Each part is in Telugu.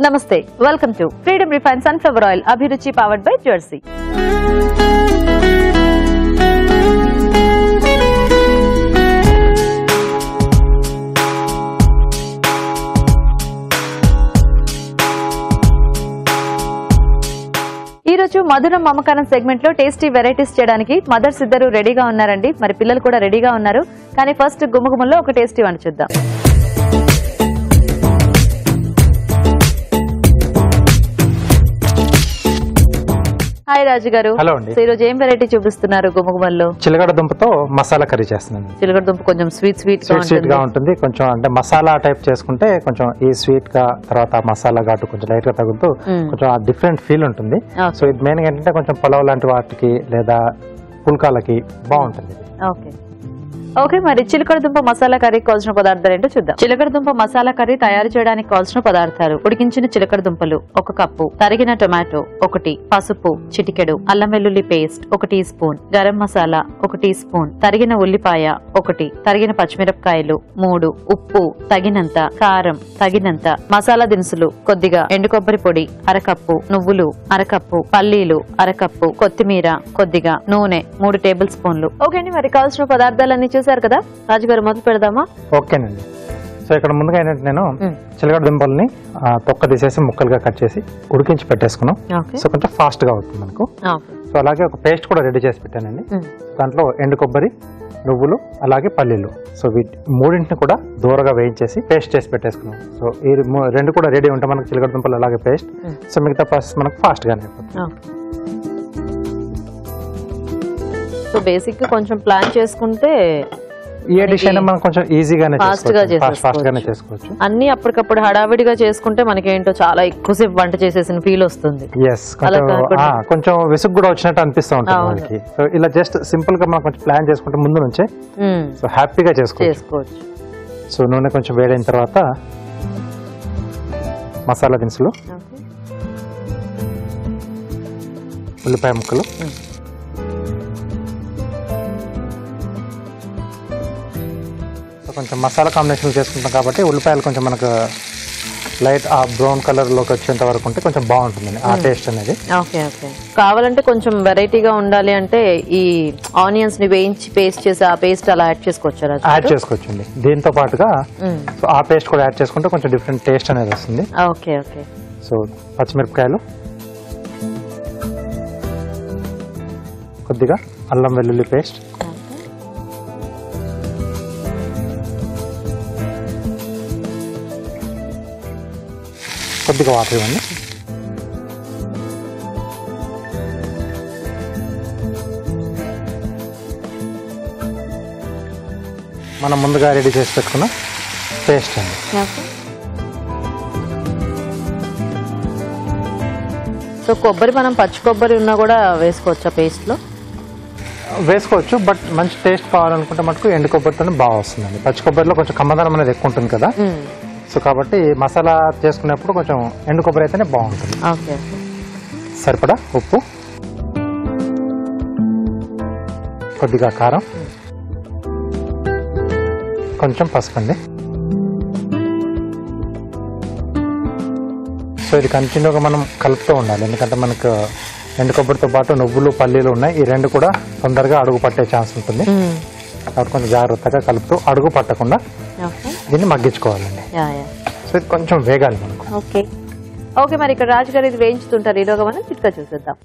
Namaste. Welcome to Freedom Refined Sunflower Oil, Abhiruchi powered by Jersey. ఈ రోజు మధురం మమకారం సెగ్మెంట్ లో టేస్టీ వెరైటీస్ చేయడానికి మదర్స్ ఇద్దరు రెడీగా ఉన్నారండి. మరి పిల్లలు కూడా రెడీగా ఉన్నారు. కానీ ఫస్ట్ గుమ్మగుమ్మలో ఒక టేస్టీ వంట చూద్దాం. హాయ్ రాజు గారు. హలో అండి. ఈ రోజు ఏం వెరైటీ చూపిస్తున్నారు గుమ్మగుమ్మల్లో? చిలగడ దుంపతో మసాలా కర్రీ చేస్తున్నాను. చిలగడ దుంప కొంచెం స్వీట్ గా ఉంటుంది. కొంచెం అంటే మసాలా టైప్ చేసుకుంటే కొంచెం ఈ స్వీట్ గా తర్వాత మసాలా ఘాటు కొంచెం లైట్ గా తగులుతూ కొంచెం డిఫరెంట్ ఫీల్ ఉంటుంది. సో ఇది మెయిన్ గా ఏంటంటే కొంచెం పులావ్ లాంటి వాటికి లేదా పుల్కాలకి బాగుంటుంది. ఓకే, మరి చిలకడ దుంప మసాలా కర్రీకి కావాల్సిన పదార్థాలు ఏంటో చూద్దాం. చిలకడ దుంప మసాలా కర్రీ తయారు చేయడానికి కావాల్సిన పదార్థాలు: ఉడికించిన చిలకడ దుంపలు 1 కప్పు, తరిగిన టొమాటో 1, పసుపు చిటికెడు, అల్లం వెల్లుల్లి paste 1 teaspoon, garam masala 1 teaspoon, తరిగిన ఉల్లిపాయ 1, తరిగిన పచ్చిమిరపకాయలు 3, ఉప్పు తగినంత, కారం తగినంత, మసాలా దినుసులు కొద్దిగా, ఎండు కొబ్బరి పొడి 1/2 కప్పు, నువ్వులు 1/2 కప్పు, పల్లీలు 1/2 కప్పు, కొత్తిమీర కొద్దిగా, నూనె 3 టేబుల్ స్పూన్లు. ఓకే అండి, మరి కావాల్సిన పదార్థాలన్నీ చూసారు కదా. రాజుగారు మొదలు పెడదామా? ఓకేనండి. సో ఇక్కడ ముందుగా ఏంటంటే నేను చిలగడ దుంపల్ని తొక్క తీసేసి ముక్కలుగా కట్ చేసి ఉడికించి పెట్టేసుకున్నాం. సో కొంచెం ఫాస్ట్ గా అవుతుంది మనకు. సో అలాగే ఒక పేస్ట్ కూడా రెడీ చేసి పెట్టానండి. దాంట్లో ఎండు కొబ్బరి, నువ్వులు, అలాగే పల్లీలు. సో వీటి మూడింటిని కూడా దూరగా వేయించేసి పేస్ట్ చేసి పెట్టేసుకున్నాం. సో ఈ రెండు కూడా రెడీ ఉంటే మనకు చిలగడ దుంపలు అలాగే పేస్ట్. సో మిగతా ప్రాసెస్ మనకు ఫాస్ట్ గానే అయిపోతుంది. సో బేసిక్ గా కొంచెం ప్లాన్ చేసుకుంటే ఏ డిష్ అయినా మనం కొంచెం ఈజీగానే ఫాస్ట్ గానే చేసుకోవచ్చు. అన్ని అప్పటికప్పుడు హడావిడిగా చేసుకుంటే మనకి ఏంటో చాలా ఎక్కువసేపు వంట చేసేసిన ఫీల్ వస్తుంది. కొంచెం విసుగు కూడా వచ్చినట్టు అనిపిస్తూ ఉంటుంది మనకి. సో ఇలా జస్ట్ సింపుల్ గా మనం కొంచెం ప్లాన్ చేసుకుంటే ముందు నుంచే సో హ్యాపీగా చేసుకోవచ్చు. సో నూనె కొంచెం వేడైన తర్వాత మసాలా దినుసులు, ఉల్లిపాయ ముక్కలు, కొంచెం మసాలా కాంబినేషన్ చేసుకుంటాం కాబట్టి ఉల్లిపాయలు కొంచెం మనకు లైట్ ఆ బ్రౌన్ కలర్ లోకి వచ్చేంత వరకు ఉంటే కొంచెం బాగుంటుంది ఆ టేస్ట్ అనేది. ఓకే ఓకే, కావాలంటే కొంచెం వెరైటీగా ఉండాలి అంటే ఈ ఆనియన్స్ ని వేయించి పేస్ట్ చేసి ఆ పేస్ట్ అలా యాడ్ చేసుకోవచ్చండి. దీంతో పాటుగా సో ఆ పేస్ట్ కూడా యాడ్ చేసుకుంటే కొంచెం డిఫరెంట్ టేస్ట్ అనేది వస్తుంది. Okay okay. సో పచ్చిమిరపకాయలు, కొద్దిగా అల్లం వెల్లుల్లి పేస్ట్, కొద్దిగా వాటర్ ఇవ్వండి. మనం ముందుగా రెడీ చేసి పెట్టుకున్న పేస్ట్ అండి. సో కొబ్బరి మనం పచ్చి కొబ్బరి ఉన్నా కూడా వేసుకోవచ్చా పేస్ట్ లో? వేసుకోవచ్చు, బట్ మంచి టేస్ట్ కావాలనుకుంటే మటుకు ఎండు కొబ్బరితోనే బాగా వస్తుందండి. పచ్చి కొబ్బరిలో కొంచెం కమ్మదనం అనేది ఎక్కువ ఉంటుంది కదా. సో కాబట్టి మసాలా చేసుకునేప్పుడు కొంచెం ఎండు కొబ్బరి అయితేనే బాగుంటుంది. సరిపడా ఉప్పు, కొద్దిగా కారం, కొంచెం పసుపు అండి. సో ఇది కంటిన్యూగా మనం కలుపుతూ ఉండాలి, ఎందుకంటే మనకు ఎండు కొబ్బరితో పాటు నువ్వులు, పల్లీలు ఉన్నాయి. ఈ రెండు కూడా తొందరగా అడుగు పట్టే ఛాన్స్ ఉంటుంది. కాబట్టి కొంచెం జాగ్రత్తగా కలుపుతూ అడుగు పట్టకుండా దీన్ని మగ్గించుకోవాలండి. సో ఇది కొంచెం వేగాలి మనకు. ఓకే ఓకే, మరి ఇక్కడ రాజుగారు ఇది వేయించుతుంటారు. ఈలోగా మనం చిట్కా చూసేద్దాం.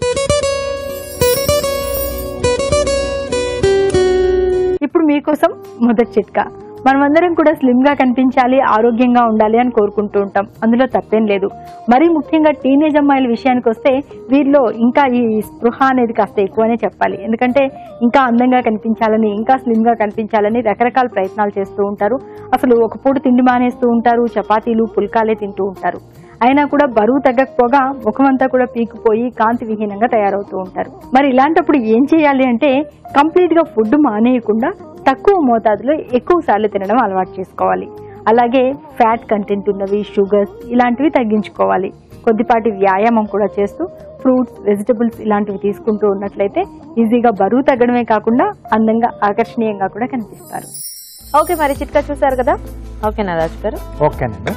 ఇప్పుడు మీకోసం మొదటి చిట్కా. మనమందరం కూడా స్లిమ్ గా కనిపించాలి, ఆరోగ్యంగా ఉండాలి అని కోరుకుంటూ ఉంటాం. అందులో తప్పేం లేదు. మరీ ముఖ్యంగా టీనేజ్ అమ్మాయిల విషయానికి వస్తే వీరిలో ఇంకా ఈ స్పృహ అనేది కాస్త ఎక్కువనే చెప్పాలి. ఎందుకంటే ఇంకా అందంగా కనిపించాలని, ఇంకా స్లిమ్ గా కనిపించాలని రకరకాల ప్రయత్నాలు చేస్తూ ఉంటారు. అసలు ఒక పూట తిండి మానేస్తూ ఉంటారు, చపాతీలు పుల్కాలే తింటూ ఉంటారు. అయినా కూడా బరువు తగ్గకపోగా ముఖమంతా కూడా పీకిపోయి కాంతి విహీనంగా తయారవుతూ ఉంటారు. మరి ఇలాంటప్పుడు ఏం చేయాలి అంటే కంప్లీట్ గా ఫుడ్ మానేయకుండా తక్కువ మోతాదులో ఎక్కువ సార్లు తినడం అలవాటు చేసుకోవాలి. అలాగే ఫ్యాట్ కంటెంట్ ఉన్నవి, షుగర్స్ ఇలాంటివి తగ్గించుకోవాలి. కొద్దిపాటి వ్యాయామం కూడా చేస్తూ ఫ్రూట్స్, వెజిటబుల్స్ ఇలాంటివి తీసుకుంటూ ఉన్నట్లయితే ఈజీగా బరువు తగ్గడమే కాకుండా అందంగా, ఆకర్షణీయంగా కూడా కనిపిస్తారు. ఓకే, మరి చిట్కా చూసారు కదా. ఓకేనా రాజు గారు? ఓకేనండి.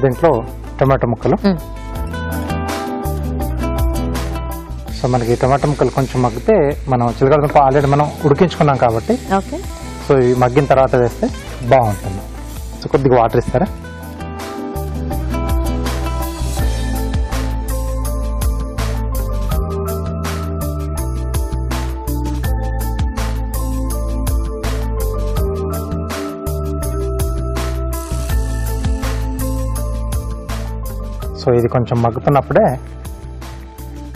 దీంట్లో టమాటో ముక్కలు. సో మనకి టమాటా ముక్కలు కొంచెం మగ్గితే మనం చిలకడ దుంప ఆల్రెడీ మనం ఉడికించుకున్నాం కాబట్టి సో ఇవి మగ్గిన తర్వాత వేస్తే బాగుంటుంది. సో కొద్దిగా వాటర్ ఇస్తారా? సో ఇది కొంచెం మగ్గుతున్నప్పుడే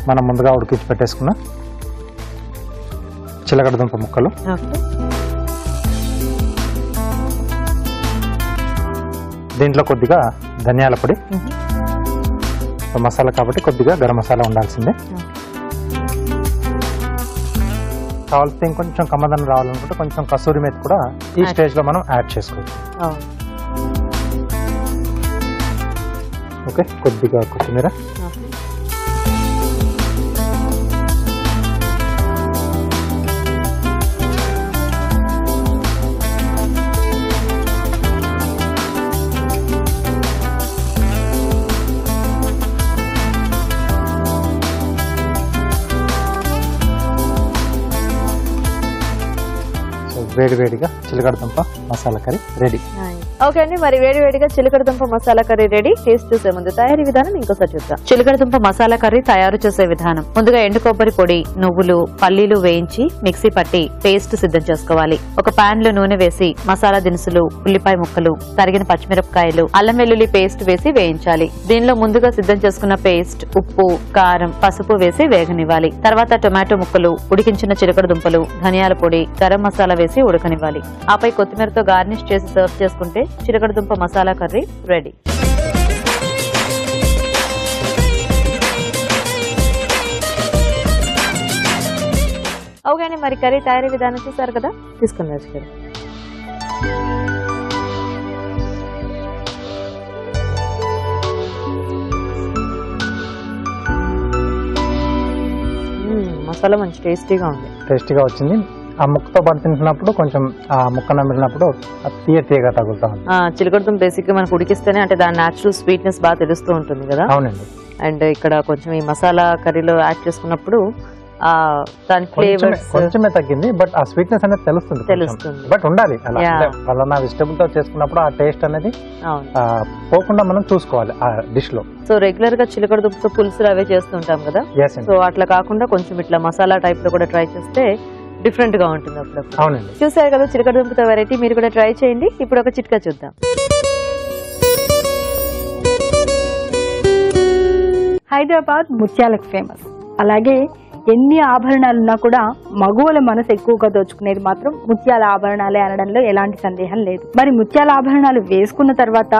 మనం ముందుగా ఉడికించి పెట్టేసుకున్న చిలకడ దుంప ముక్కలు, దీంట్లో కొద్దిగా ధనియాల పొడి, మసాలా కాబట్టి కొద్దిగా గరం మసాలా ఉండాల్సిందే. కావాల్సి ఇంకొంచెం కమ్మదనం రావాలనుకుంటే కొంచెం కసూరి మేతి కూడా ఈ స్టేజ్ లో మనం యాడ్ చేసుకోవచ్చు. ఓకే, కొద్దిగా కొత్తిమీర, వేడివేడిగా చిలకడ దుంప మసాలా కర్రీ రెడీ. ఓకే అండి, మరి వేడివేడిగా చిలకడ దుంప మసాలా కర్రీ రెడీ. టేస్ట్ చూసే ముందు తయారీ విధానం ఇంకోసారి చూద్దాం. చిలకడ దుంప మసాలా కర్రీ తయారు చేసే విధానం: ముందుగా ఎండు కొబ్బరి పొడి, నువ్వులు, పల్లీలు వేయించి మిక్సీ పట్టి పేస్ట్ సిద్ధం చేసుకోవాలి. ఒక పాన్ లో నూనె వేసి మసాలా దినుసులు, ఉల్లిపాయ ముక్కలు, తరిగిన పచ్చిమిరపకాయలు, అల్లం వెల్లుల్లి పేస్ట్ వేసి వేయించాలి. దీనిలో ముందుగా సిద్ధం చేసుకున్న పేస్ట్, ఉప్పు, కారం, పసుపు వేసి వేగనివ్వాలి. తర్వాత టొమాటో ముక్కలు, ఉడికించిన చిలకడ దుంపలు, ధనియాల పొడి, గరం మసాలా వేసి ఉడకనివ్వాలి. ఆపై కొత్తిమీరతో గార్నిష్ చేసి సర్వ్ చేసుకుంటే చిలకడ దుంప మసాలా కర్రీ రెడీ. ఓకే అండి, మరి కర్రీ తయారీ విధానం చూసారు కదా, తీసుకుని రాజు. మసాలా మంచి టేస్టీగా ఉంది. టేస్టీగా వచ్చింది. ఆ ముక్కతో పాటు తింటున్నప్పుడు కొంచెం ఆ ముక్క నమిలినప్పుడు తీయగా తగులుతా ఉంది. చిలకడ దుంప బేసిక్ గా మనకు ఉడికిస్తేనే అంటే దాని నేచురల్ స్వీట్నెస్ బాగా తెలుస్తూ ఉంటుంది కదా. అవునండి. అండ్ ఇక్కడ కొంచెం ఈ మసాలా కర్రీలో యాడ్ చేసుకున్నప్పుడు దాని ఫ్లేవర్స్ కొంచెమే తగ్గింది, బట్ ఆ స్వీట్నెస్ అనేది తెలుస్తుంది. బట్ ఉండాలి అలా, పలానా వెజిటబుల్ తో చేసుకున్నప్పుడు ఆ టేస్ట్ అనేది పోకుండా మనం చూసుకోవాలి ఆ డిష్ లో. సో రెగ్యులర్ గా చిలకడ దుంపతో పులుసులు అవే చేస్తుంటాం కదా, సో అట్లా కాకుండా కొంచెం ఇట్లా మసాలా టైప్ లో కూడా ట్రై చేస్తే డిఫరెంట్ గా ఉంటుంది అప్పుడప్పుడు. అవునండి. చూసారు కదా చిలకడ దుంపతో వెరైటీ, మీరు కూడా ట్రై చేయండి. ఇప్పుడు ఒక చిట్కా చూద్దాం. హైదరాబాద్ ముత్యాలకు ఫేమస్. అలాగే ఎన్ని ఆభరణాలున్నా కూడా మగువల మనసు ఎక్కువగా దోచుకునేది మాత్రం ముత్యాల ఆభరణాలే అనడంలో ఎలాంటి సందేహం లేదు. మరి ముత్యాల ఆభరణాలు వేసుకున్న తర్వాత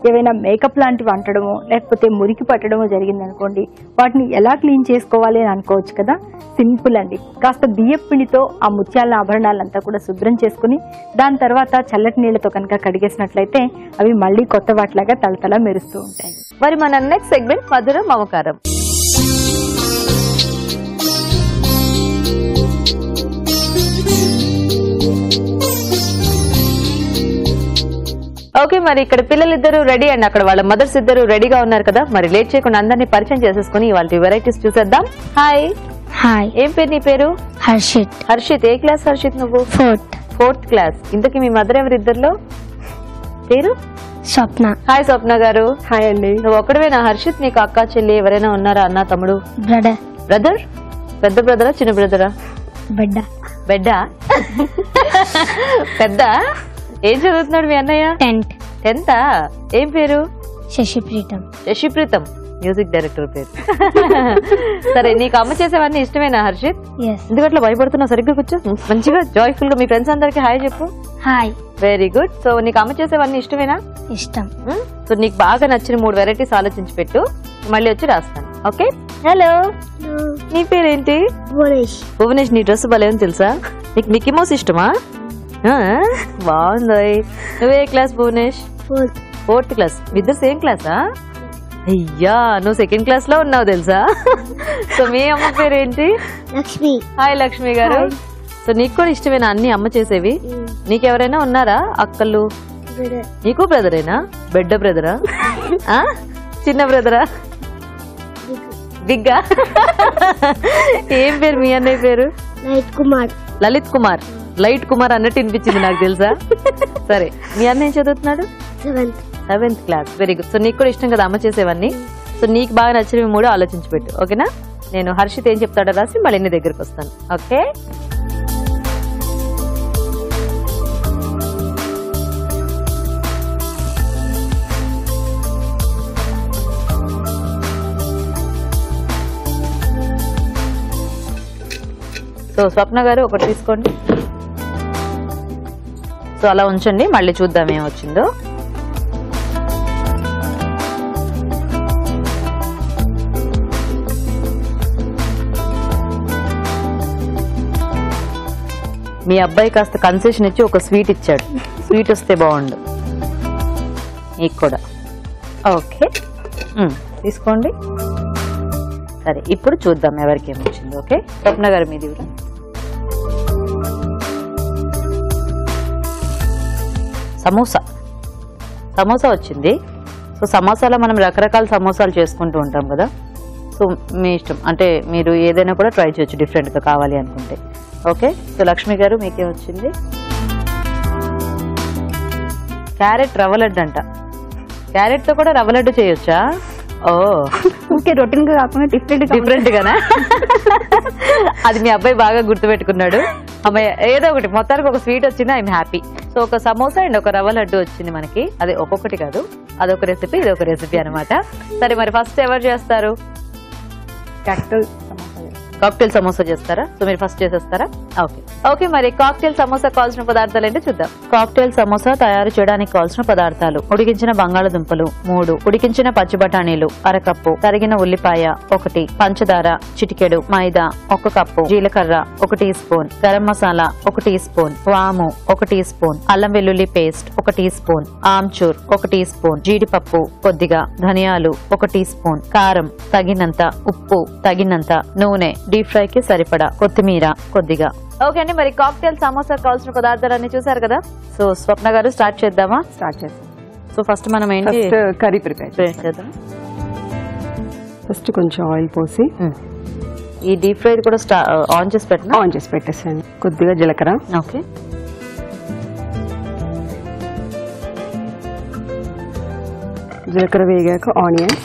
ఏవైనా మేకప్ లాంటివి అంటడమో లేకపోతే మురికి పట్టడమో జరిగిందనుకోండి, వాటిని ఎలా క్లీన్ చేసుకోవాలి అని అనుకోవచ్చు కదా. సింపుల్ అండి. కాస్త బియ్యపు పిండితో ఆ ముత్యాల ఆభరణాలంతా కూడా శుభ్రం చేసుకుని దాని తర్వాత చల్లటి నీళ్లతో కనుక కడిగేసినట్లయితే అవి మళ్ళీ కొత్త వాటిలాగా తలతల మెరుస్తూ ఉంటాయి. మరి మన నెక్స్ట్ సెగ్మెంట్ మధురం మమకారం. ఓకే, మరి ఇక్కడ పిల్లలిద్దరూ రెడీ అండి, అక్కడ వాళ్ళ మదర్స్ ఇద్దరు రెడీగా ఉన్నారు కదా. మరి లేట్ చేయకుండా అందరినీ పరిచయం చేసేసుకుని వాళ్ళ వెరైటీస్ చూసేద్దాం. హాయ్. హాయ్. ఏం పేరు నీ పేరు? హర్షిత్. హర్షిత్, ఏ క్లాస్ హర్షిత్ నువ్వు? Fourth class. ఇంతకీ మీ మదర్ ఎవరు ఇద్దరులో? పేరు? స్వప్న. హాయ్ స్వప్న గారు. హాయ్ అండి. నువ్వు ఒక్కడవేనా హర్షిత్? నీకు అక్క చెల్లి ఎవరైనా ఉన్నారా? అన్న, తమ్ముడు? బ్రదర్. పెద్ద బ్రదరా చిన్న బ్రదరా? బెడ్డా. పెద్ద. ఏం చదువుతున్నాడు మీ అన్నయ్య? 10th. ఏం పేరు? శశిప్రీతం. మ్యూజిక్ డైరెక్టర్ పేరు. సరే, నీకు అమ్మ చేసేవన్నీ ఇష్టమేనా హర్షిత్? ఎందుకట్లా భయపడుతున్నావు? సరిగ్గా కూర్చో, మంచిగా జాయ్ఫుల్ గా మీ ఫ్రెండ్స్ అందరికి హాయ్ చెప్పు. హాయ్. Very good. సో నీకు అమ్మ చేసేవన్నీ ఇష్టమేనా? ఇష్టం. సో నీకు బాగా నచ్చిన 3 వెరైటీస్ ఆలోచించి పెట్టు, మళ్ళీ వచ్చి రాస్తాను. ఓకే. హలో, నీ పేరేంటి? భువనేష్. నీ డ్రెస్ భలే ఉంది తెలుసా? నీకు మిక్కీ మౌస్ ఇష్టమా? బాగుంది. నువ్వే క్లాస్ భువనేష్? 4th class. మీ ఇద్దరు సేమ్ క్లాసా? అయ్యా, నువ్వు 2nd క్లాస్ లో ఉన్నావు తెలుసా? సో మీ అమ్మ పేరేంటి? లక్ష్మి. హాయ్ లక్ష్మి గారు. సో నీకు కూడా ఇష్టమేనా అన్ని అమ్మ చేసేవి? నీకెవరైనా ఉన్నారా అక్కలు? నీకు బ్రదరేనా? బిడ్డ బ్రదరా? చిన్న బ్రదరా? బిగ్గా? ఏం పేరు మీ అన్నయ్య పేరు? లలిత్ కుమార్. లైట్ కుమార్ అన్నట్టు వినిపించింది నాకు తెలుసా. సరే, మీ అన్న ఏం చదువుతున్నాడు? 7th class. Very good. So నీకు కూడా ఇష్టం కదా అమ్మ చేసేవన్నీ. సో నీకు బాగా నచ్చినవి 3 ఆలోచించి పెట్టు. ఓకేనా? నేను హర్షిత్ ఏం చెప్తాడో రాసి మళ్ళీ నీ దగ్గరకు వస్తాను. ఓకే? సో స్వప్న గారు ఒకటి తీసుకోండి. సో అలా ఉంచండి, మళ్ళీ చూద్దాం ఏం వచ్చిందో. మీ అబ్బాయి కాస్త కన్సెషన్ ఇచ్చి ఒక స్వీట్ ఇచ్చాడు. స్వీట్ వస్తే బాగుండు మీకు కూడా. ఓకే, తీసుకోండి. సరే, ఇప్పుడు చూద్దాం ఎవరికి ఏమొచ్చింది. ఓకే, స్వప్న గారు మీది కూడా. సమోసా వచ్చింది. సో సమోసాలో మనం రకరకాల సమోసాలు చేసుకుంటూ ఉంటాం కదా. సో మీ ఇష్టం, అంటే మీరు ఏదైనా కూడా ట్రై చేయొచ్చు డిఫరెంట్గా కావాలి అనుకుంటే. ఓకే, సో లక్ష్మి గారు మీకేం వచ్చింది? క్యారెట్ రవ్వ లడ్డు అంట. క్యారెట్తో కూడా రవ్వ లడ్డు చేయొచ్చా? ఓకే, రొటీన్ గా కాకుండా డిఫరెంట్ గానా? అది మీ అబ్బాయి బాగా గుర్తుపెట్టుకున్నాడు. అమ్మాయి ఏదో ఒకటి, మొత్తానికి ఒక స్వీట్ వచ్చింది. I'm happy. సో ఒక సమోసా అండ్ ఒక రవ్వ లడ్డు వచ్చింది మనకి. అదే ఒక్కొక్కటి కాదు, అదొక రెసిపీ, ఇదొక రెసిపీ అనమాట. సరే, మరి ఫస్ట్ ఎవరు చేస్తారు? కాక్టైల్ సమోసా చేస్తారా? సో మీరు ఫస్ట్ చేసేస్తారా? ఓకే ఓకే, మరి కాక్టైల్ సమోసా కావాల్సిన పదార్థాలు ఏంటో చూద్దాం. కాక్టైల్ సమోసా తయారు చేయడానికి కావాల్సిన పదార్థాలు: ఉడికించిన బంగాళదుంపలు 3, ఉడికించిన పచ్చి బఠానీలు 1/2 కప్పు, తరిగిన ఉల్లిపాయ 1, పంచదార చిటికెడు, మైదా 1 కప్పు, జీలకర్ర 1 teaspoon, garam masala 1 teaspoon, వాము 1 టీ స్పూన్, అల్లం వెల్లుల్లి paste 1 teaspoon, amchur 1 teaspoon, జీడిపప్పు కొద్దిగా, ధనియాలు 1 టీ స్పూన్, కారం తగినంత, ఉప్పు తగినంత, నూనె, డీప్ ఫ్రై కి సరిపడా, కొత్తిమీర కొద్దిగా. ఓకే అండి, మరి కాక్టైల్ సమోసా కావాల్సిన పదార్థాలన్నీ చూసారు కదా. సో స్వప్న గారు స్టార్ట్ చేద్దామా? స్టార్ట్ చేద్దాం. సో ఫస్ట్ మనం ఏంటి? కర్రీ ప్రిపేర్ చేద్దాం. ఫస్ట్ కొంచెం ఆయిల్ పోసి ఈ డీప్ ఫ్రై కూడా ఆన్ చేసి పెట్టేసాను. కొద్దిగా జీలకర్ర, ఓకే, జీలకర్ర వేగాక ఆనియన్,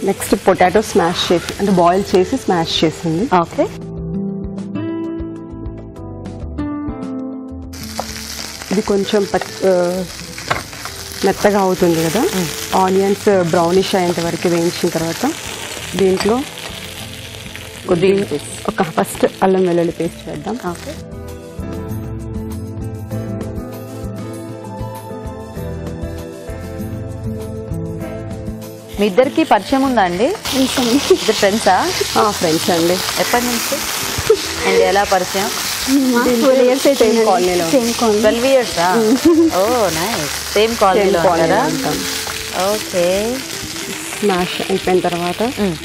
నెక్స్ట్ పొటాటో స్మాష్ చేసి, అంటే బాయిల్ చేసి స్మాష్ చేసింది. ఓకే, ఇది కొంచెం మెత్తగా అవుతుంది కదా. ఆనియన్స్ బ్రౌనిష్ అయ్యేంత వరకు వేయించిన తర్వాత దీంట్లో ఒక ఫస్ట్ అల్లం వెల్లుల్లి పేస్ట్ వేద్దాం. ఓకే, మీ ఇద్దరికి పరిచయం ఉందా అండి? ఇద్దరు ఫ్రెండ్సా? ఫ్రెండ్స్ అండి. ఎప్పటి నుంచి అండ్ ఎలా పరిచయం? 12 years. ఓ నైస్. సేమ్ కాలనీలో ఉంటారా? ఓకే. స్మాష్ అయిపోయిన తర్వాత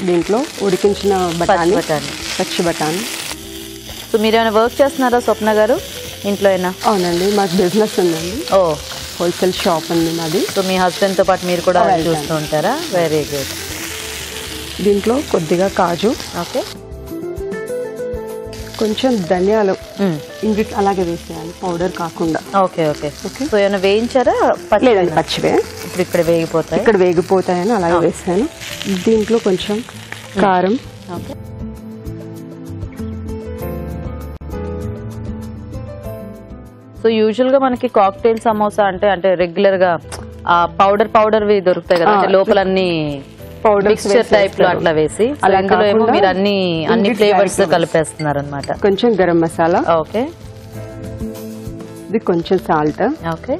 దీంట్లో ఉడికించిన పచ్చి బఠానీ. సో మీరు ఏమైనా వర్క్ చేస్తున్నారా స్వప్న గారు ఇంట్లో? అయినా? అవునండి, మాకు బిజినెస్ ఉందండి. ఓ, హోల్సేల్ షాప్ ఉంది మాది. సో మీ హస్బెండ్ తో పాటు మీరు కూడా చూస్తూ ఉంటారా? Very good. దీంట్లో కొద్దిగా కాజు, ఓకే, కొంచెం ధనియాలు ఇంగ్రీడియంట్స్ అలాగే వేసేయాలి, పౌడర్ కాకుండా. Okay okay okay. సో ఏమైనా వేయించారా? లేదండి, పచ్చివే. ఇప్పుడు ఇక్కడ వేగిపోతాయని అలాగే వేసాను. దీంట్లో కొంచెం కారం, ఓకే, సో యూజువల్ గా మనకి కాక్టైల్ సమోసా అంటే రెగ్యులర్ గా పౌడర్ దొరుకుతాయి కదా, లోపల అన్ని మిక్స్చర్ టైప్ లో అట్లా వేసి, అందులో ఏమో మీరు అన్ని ఫ్లేవర్స్ కలిపేస్తున్నారు అనమాట. కొంచెం గరం మసాలా, ఓకే, ఇది కొంచెం సాల్ట్, ఓకే,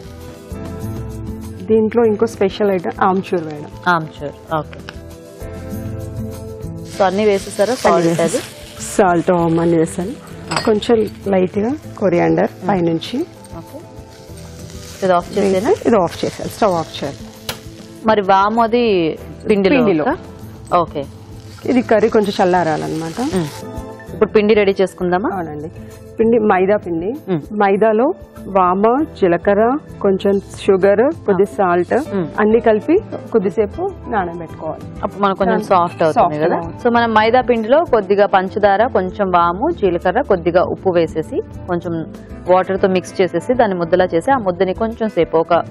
దీంట్లో ఇంకో స్పెషల్ ఐటమ్ ఆమ్చూర్ వేయడం. ఆమ్చూర్, ఓకే. సో అన్ని వేసేసారా? సాల్ట్ అన్నీ వేసాను. కొంచెం లైట్ గా కొరియాండర్ పైనుంచి. ఇది ఆఫ్ చేసేనా? ఇది ఆఫ్ చేసాను, స్టవ్ ఆఫ్ చేయాలి. మరి వాము అది పిండిలో. ఓకే, ఇది కర్రీ కొంచెం చల్లారాలన్నమాట. ఇప్పుడు పిండి రెడీ చేసుకుందామా? అవునండి. పిండి మైదా పిండి. మైదాలో వామ, జీలకర్ర, కొంచెం షుగర్, కొద్ది సాల్ట్ అన్ని కలిపి కొద్దిసేపు నానబెట్టుకోవాలి. అప్పుడు మనకు కొంచెం సాఫ్ట్ అవుతుంది కదా. సో మనం మైదా పిండిలో కొద్దిగా పంచదార, కొంచెం వాము, జీలకర్ర, కొద్దిగా ఉప్పు వేసేసి కొంచెం వాటర్ తో మిక్స్ చేసేసి దాన్ని ముద్దలా చేసి ఆ ముద్దని కొంచెం సేపు ఒక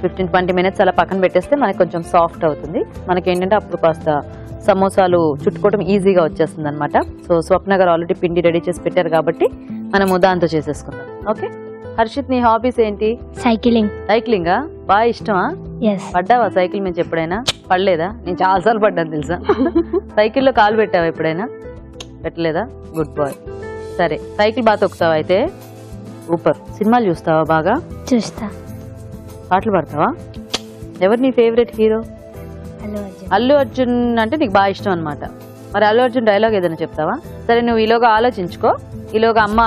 15-20 మినిట్స్ అలా పక్కన పెట్టేస్తే మనకి కొంచెం సాఫ్ట్ అవుతుంది. మనకి ఏంటంటే అప్పుడు కాస్త సమోసాలు చుట్టుకోవడం ఈజీగా వచ్చేస్తుంది అనమాట. సో స్వప్న గారు ఆల్రెడీ పిండి రెడీ చేసి పెట్టారు కాబట్టి మనము దాంతో చేసేసుకుందాం. ఓకే హర్షిత్, నీ హాబీస్ ఏంటి? సైక్లింగ్. సైక్లింగా? బాగా ఇష్టమా? ఎస్. పడ్డావా సైకిల్ మీద ఎప్పుడైనా? పడలేదా? నేను చాలాసార్లు పడ్డాను తెలుసా. సైకిల్లో కాలు పెట్టావా ఎప్పుడైనా? పెట్టలేదా? Good bye. సరే, సైకిల్ బాగా తొక్కుతావా అయితే? సూపర్. సినిమాలు చూస్తావా బాగా? చూస్తా. పాటలు పాడతావా? ఎవరు నీ ఫేవరెట్ హీరో? అల్లు అర్జున్ అంటే నీకు బాగా ఇష్టం అనమాట. మరి అల్లు అర్జున్ డైలాగ్ ఏదైనా చెప్తావా? సరే, నువ్వు ఈలోగా ఆలోచించుకో. ఈలోగా అమ్మ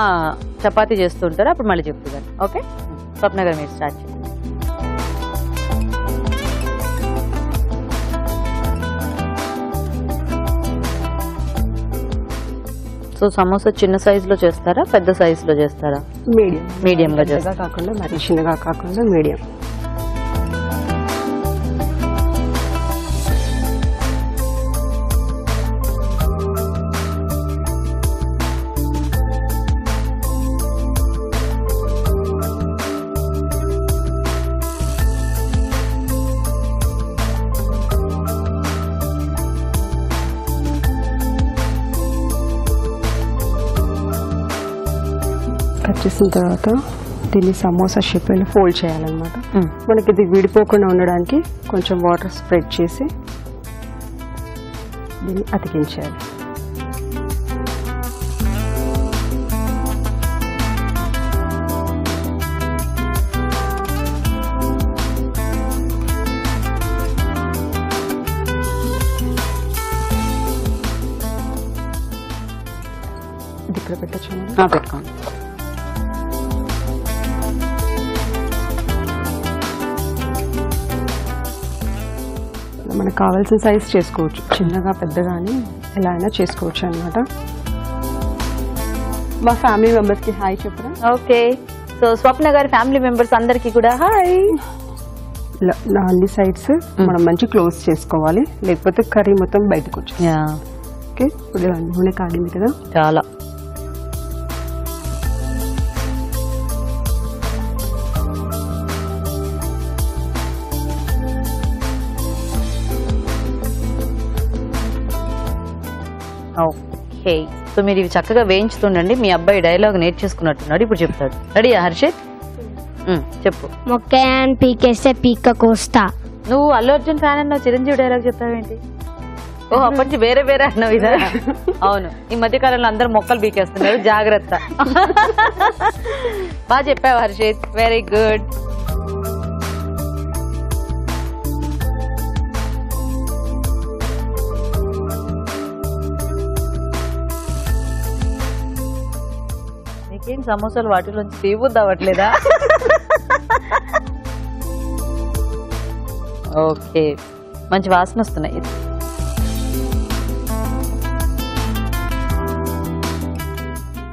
చపాతీ చేస్తూ ఉంటారు, అప్పుడు మళ్ళీ చెప్తాను. ఓకే స్వప్న గారు మీరు స్టార్ట్ చేయండి. సో సమోసా చిన్న సైజులో చేస్తారా, పెద్ద సైజులో చేస్తారా? మీడియంగా చేస్తారా? కాకుండా మరి చిన్నగా కాకుండా మీడియం. కట్ చేసిన తర్వాత దీన్ని సమోసా షేప్లో ఫోల్డ్ చేయాలన్నమాట. మనకి ఇది విడిపోకుండా ఉండడానికి కొంచెం వాటర్ స్ప్రెడ్ చేసి దీన్ని అతికించాలి. ఇది ఇక్కడ పెట్టచ్చు. పెట్టుకోండి. మనకు కావాల్సిన సైజ్ చేసుకోవచ్చు, చిన్నగా పెద్దగా అని ఎలా అయినా చేసుకోవచ్చు అన్నమాట. మా ఫ్యామిలీ మెంబర్స్ కి హాయ్ చెప్పరా? ఓకే. సో స్వప్న గారి ఫ్యామిలీ మెంబర్స్ అందరికి కూడా హాయ్. నా అన్ని సైడ్స్ మనం మంచి క్లోజ్ చేసుకోవాలి, లేకపోతే కర్రీ మొత్తం బయటకు వచ్చేది. ఓకే, ఇప్పుడు ఇలా నూనె కాగింది కదా, చాలా ఓకే. సో మీరు ఇవి చక్కగా వేయించుతుండండి. మీ అబ్బాయి డైలాగ్ నేర్చేసుకున్నట్టున్నాడు, ఇప్పుడు చెప్తాడు. రెడీయా హర్షిత్? చెప్పు. మొక్కయాన్ని పీకేస్తే పీక కోస్తా. నువ్వు అల్లు అర్జున్ ఫ్యాన్ అన్నావు, చిరంజీవి డైలాగ్ చెప్తావేంటి? ఓ అప్పటి వేరే వేరే అన్నావు ఇదా? అవును, ఈ మధ్య కాలంలో అందరు మొక్కలు పీకేస్తున్నారు, జాగ్రత్త. బాగా చెప్పావు హర్షిత్, వెరీ గుడ్. నీకేం సమోసాలు వాటిలోంచి తీయబుద్ది అవ్వట్లేదా? ఓకే, మంచి వాసన వస్తున్నాయి.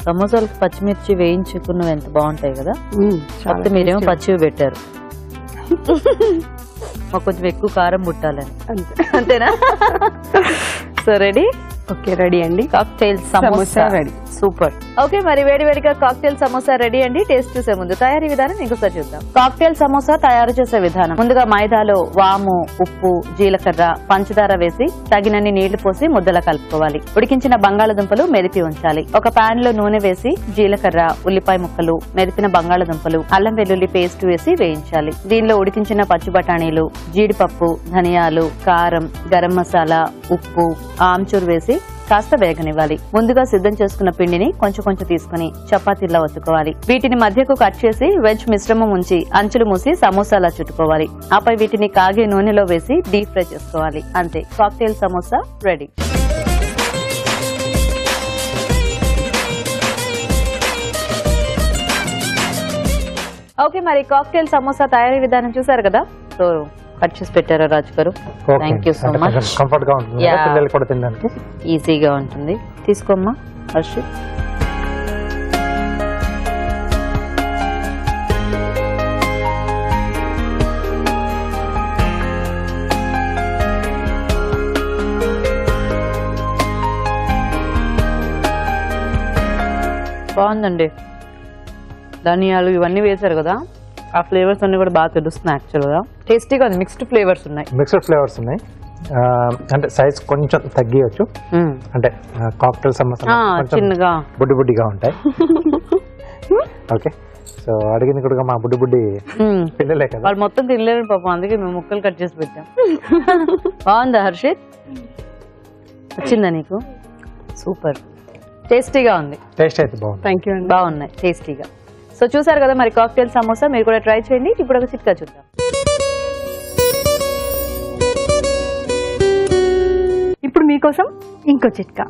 సమోసాలకు పచ్చిమిర్చి వేయించుకున్నవి ఎంత బాగుంటాయి కదా. కాకపోతే మీరేమో పచ్చివి పెట్టారు, మాకు కొంచెం ఎక్కువ కారం పుట్టాలని. అంతేనా? So ready? ఓకే, రెడీ అండి. Cocktail samosa ready. Super. Okay, మరి వేడి వేడిగా కాక్టైల్ సమోసా రెడీ అండి. టేస్ట్ చూసే ముందు తయారీ విధానం ఇంకోసారి చూద్దాం. కాక్టైల్ సమోసా తయారు చేసే విధానం: ముందుగా మైదాలో వాము, ఉప్పు, జీలకర్ర, పంచదార వేసి తగినన్ని నీళ్లు పోసి ముద్దలా కలుపుకోవాలి. ఉడికించిన బంగాళదుంపలు మెరిపి ఉంచాలి. ఒక పాన్ లో నూనె వేసి జీలకర్ర, ఉల్లిపాయ ముక్కలు, మెరిపిన బంగాళదుంపలు, అల్లం వెల్లుల్లి పేస్ట్ వేసి వేయించాలి. దీనిలో ఉడికించిన పచ్చి బఠానీలు, జీడిపప్పు, ధనియాలు, కారం, గరం మసాలా, ఉప్పు, ఆమ్చూర్ వేసి కాస్త వేగనివ్వాలి. ముందుగా సిద్ధం చేసుకున్న పిండిని కొంచెం కొంచెం తీసుకుని చపాతీలా ఒత్తుకోవాలి. వీటిని మధ్యకు కట్ చేసి వెజ్ మిశ్రమం ఉంచి అంచులు మూసి సమోసాలా చుట్టుకోవాలి. ఆపై వీటిని కాగే నూనెలో వేసి డీప్ ఫ్రై చేసుకోవాలి. అంతే, కాక్టైల్ సమోసా రెడీ. ఓకే, మరి కాక్టైల్ సమోసా తయారీ విధానం చూసారు కదా. సో కట్ చేసి పెట్టారా రాజు గారు? Thank you so much. Comfort గా ఉంటుంది Yeah. పిల్లలు కూడా తినడానికి ఈజీగా ఉంటుంది. తీసుకోమ్మా హర్షిత్. బాగుందండి. ధనియాలు ఇవన్నీ వేశారు కదా, ఆ ఫ్లేవర్స్ అన్ని కూడా బాగా తెలుస్తున్నాయి యాక్చువల్గా. టేస్టీగా ఉంది. మిక్స్డ్ ఫ్లేవర్స్ ఉన్నాయి. మిక్స్డ్ ఫ్లేవర్స్ ఉన్నాయి. అంటే సైజ్ కొంచెం తగ్గియచ్చు, అంటే కాక్టైల్ సమోసా చిన్నగా బుడ్డి బుడ్డిగా ఉంటాయి. ఓకే, సో అడిగింది కూడా మా బుడ్డి బుడ్డి పిల్లలే కదా, వాళ్ళు మొత్తం తినలేరు పాపం, అందుకే మేము ముక్కలు కట్ చేసి పెట్టాం. బాగుందా హర్షిత్? వచ్చిందా నీకు? సూపర్, టేస్టీగా ఉంది. టేస్ట్ అయితే బాగుంది. థ్యాంక్ యూ అండి. బాగున్నాయి టేస్టీగా. సో చూసారు కదా మరి కాక్టైల్ సమోసా, మీరు కూడా ట్రై చేయండి. ఇప్పుడు ఒక చిట్కా చూద్దాం. ఇప్పుడు మీకోసం ఇంకో చిట్కా.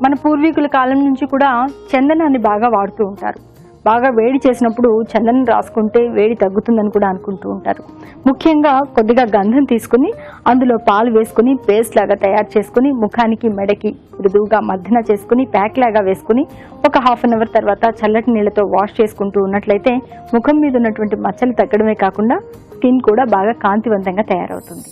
మన పూర్వీకుల కాలం నుంచి కూడా చందనాన్ని బాగా వాడుతూ ఉంటారు. బాగా వేడి చేసినప్పుడు చందనం రాసుకుంటే వేడి తగ్గుతుందని కూడా అనుకుంటూ ఉంటారు. ముఖ్యంగా కొద్దిగా గంధం తీసుకుని అందులో పాలు వేసుకుని పేస్ట్ లాగా తయారు చేసుకుని ముఖానికి మెడకి మృదువుగా మర్దన చేసుకుని ప్యాక్ లాగా వేసుకుని ఒక హాఫ్ అన్ అవర్ తర్వాత చల్లటి నీళ్లతో వాష్ చేసుకుంటూ ఉన్నట్లయితే ముఖం మీద ఉన్నటువంటి మచ్చలు తగ్గడమే కాకుండా స్కిన్ కూడా బాగా కాంతివంతంగా తయారవుతుంది.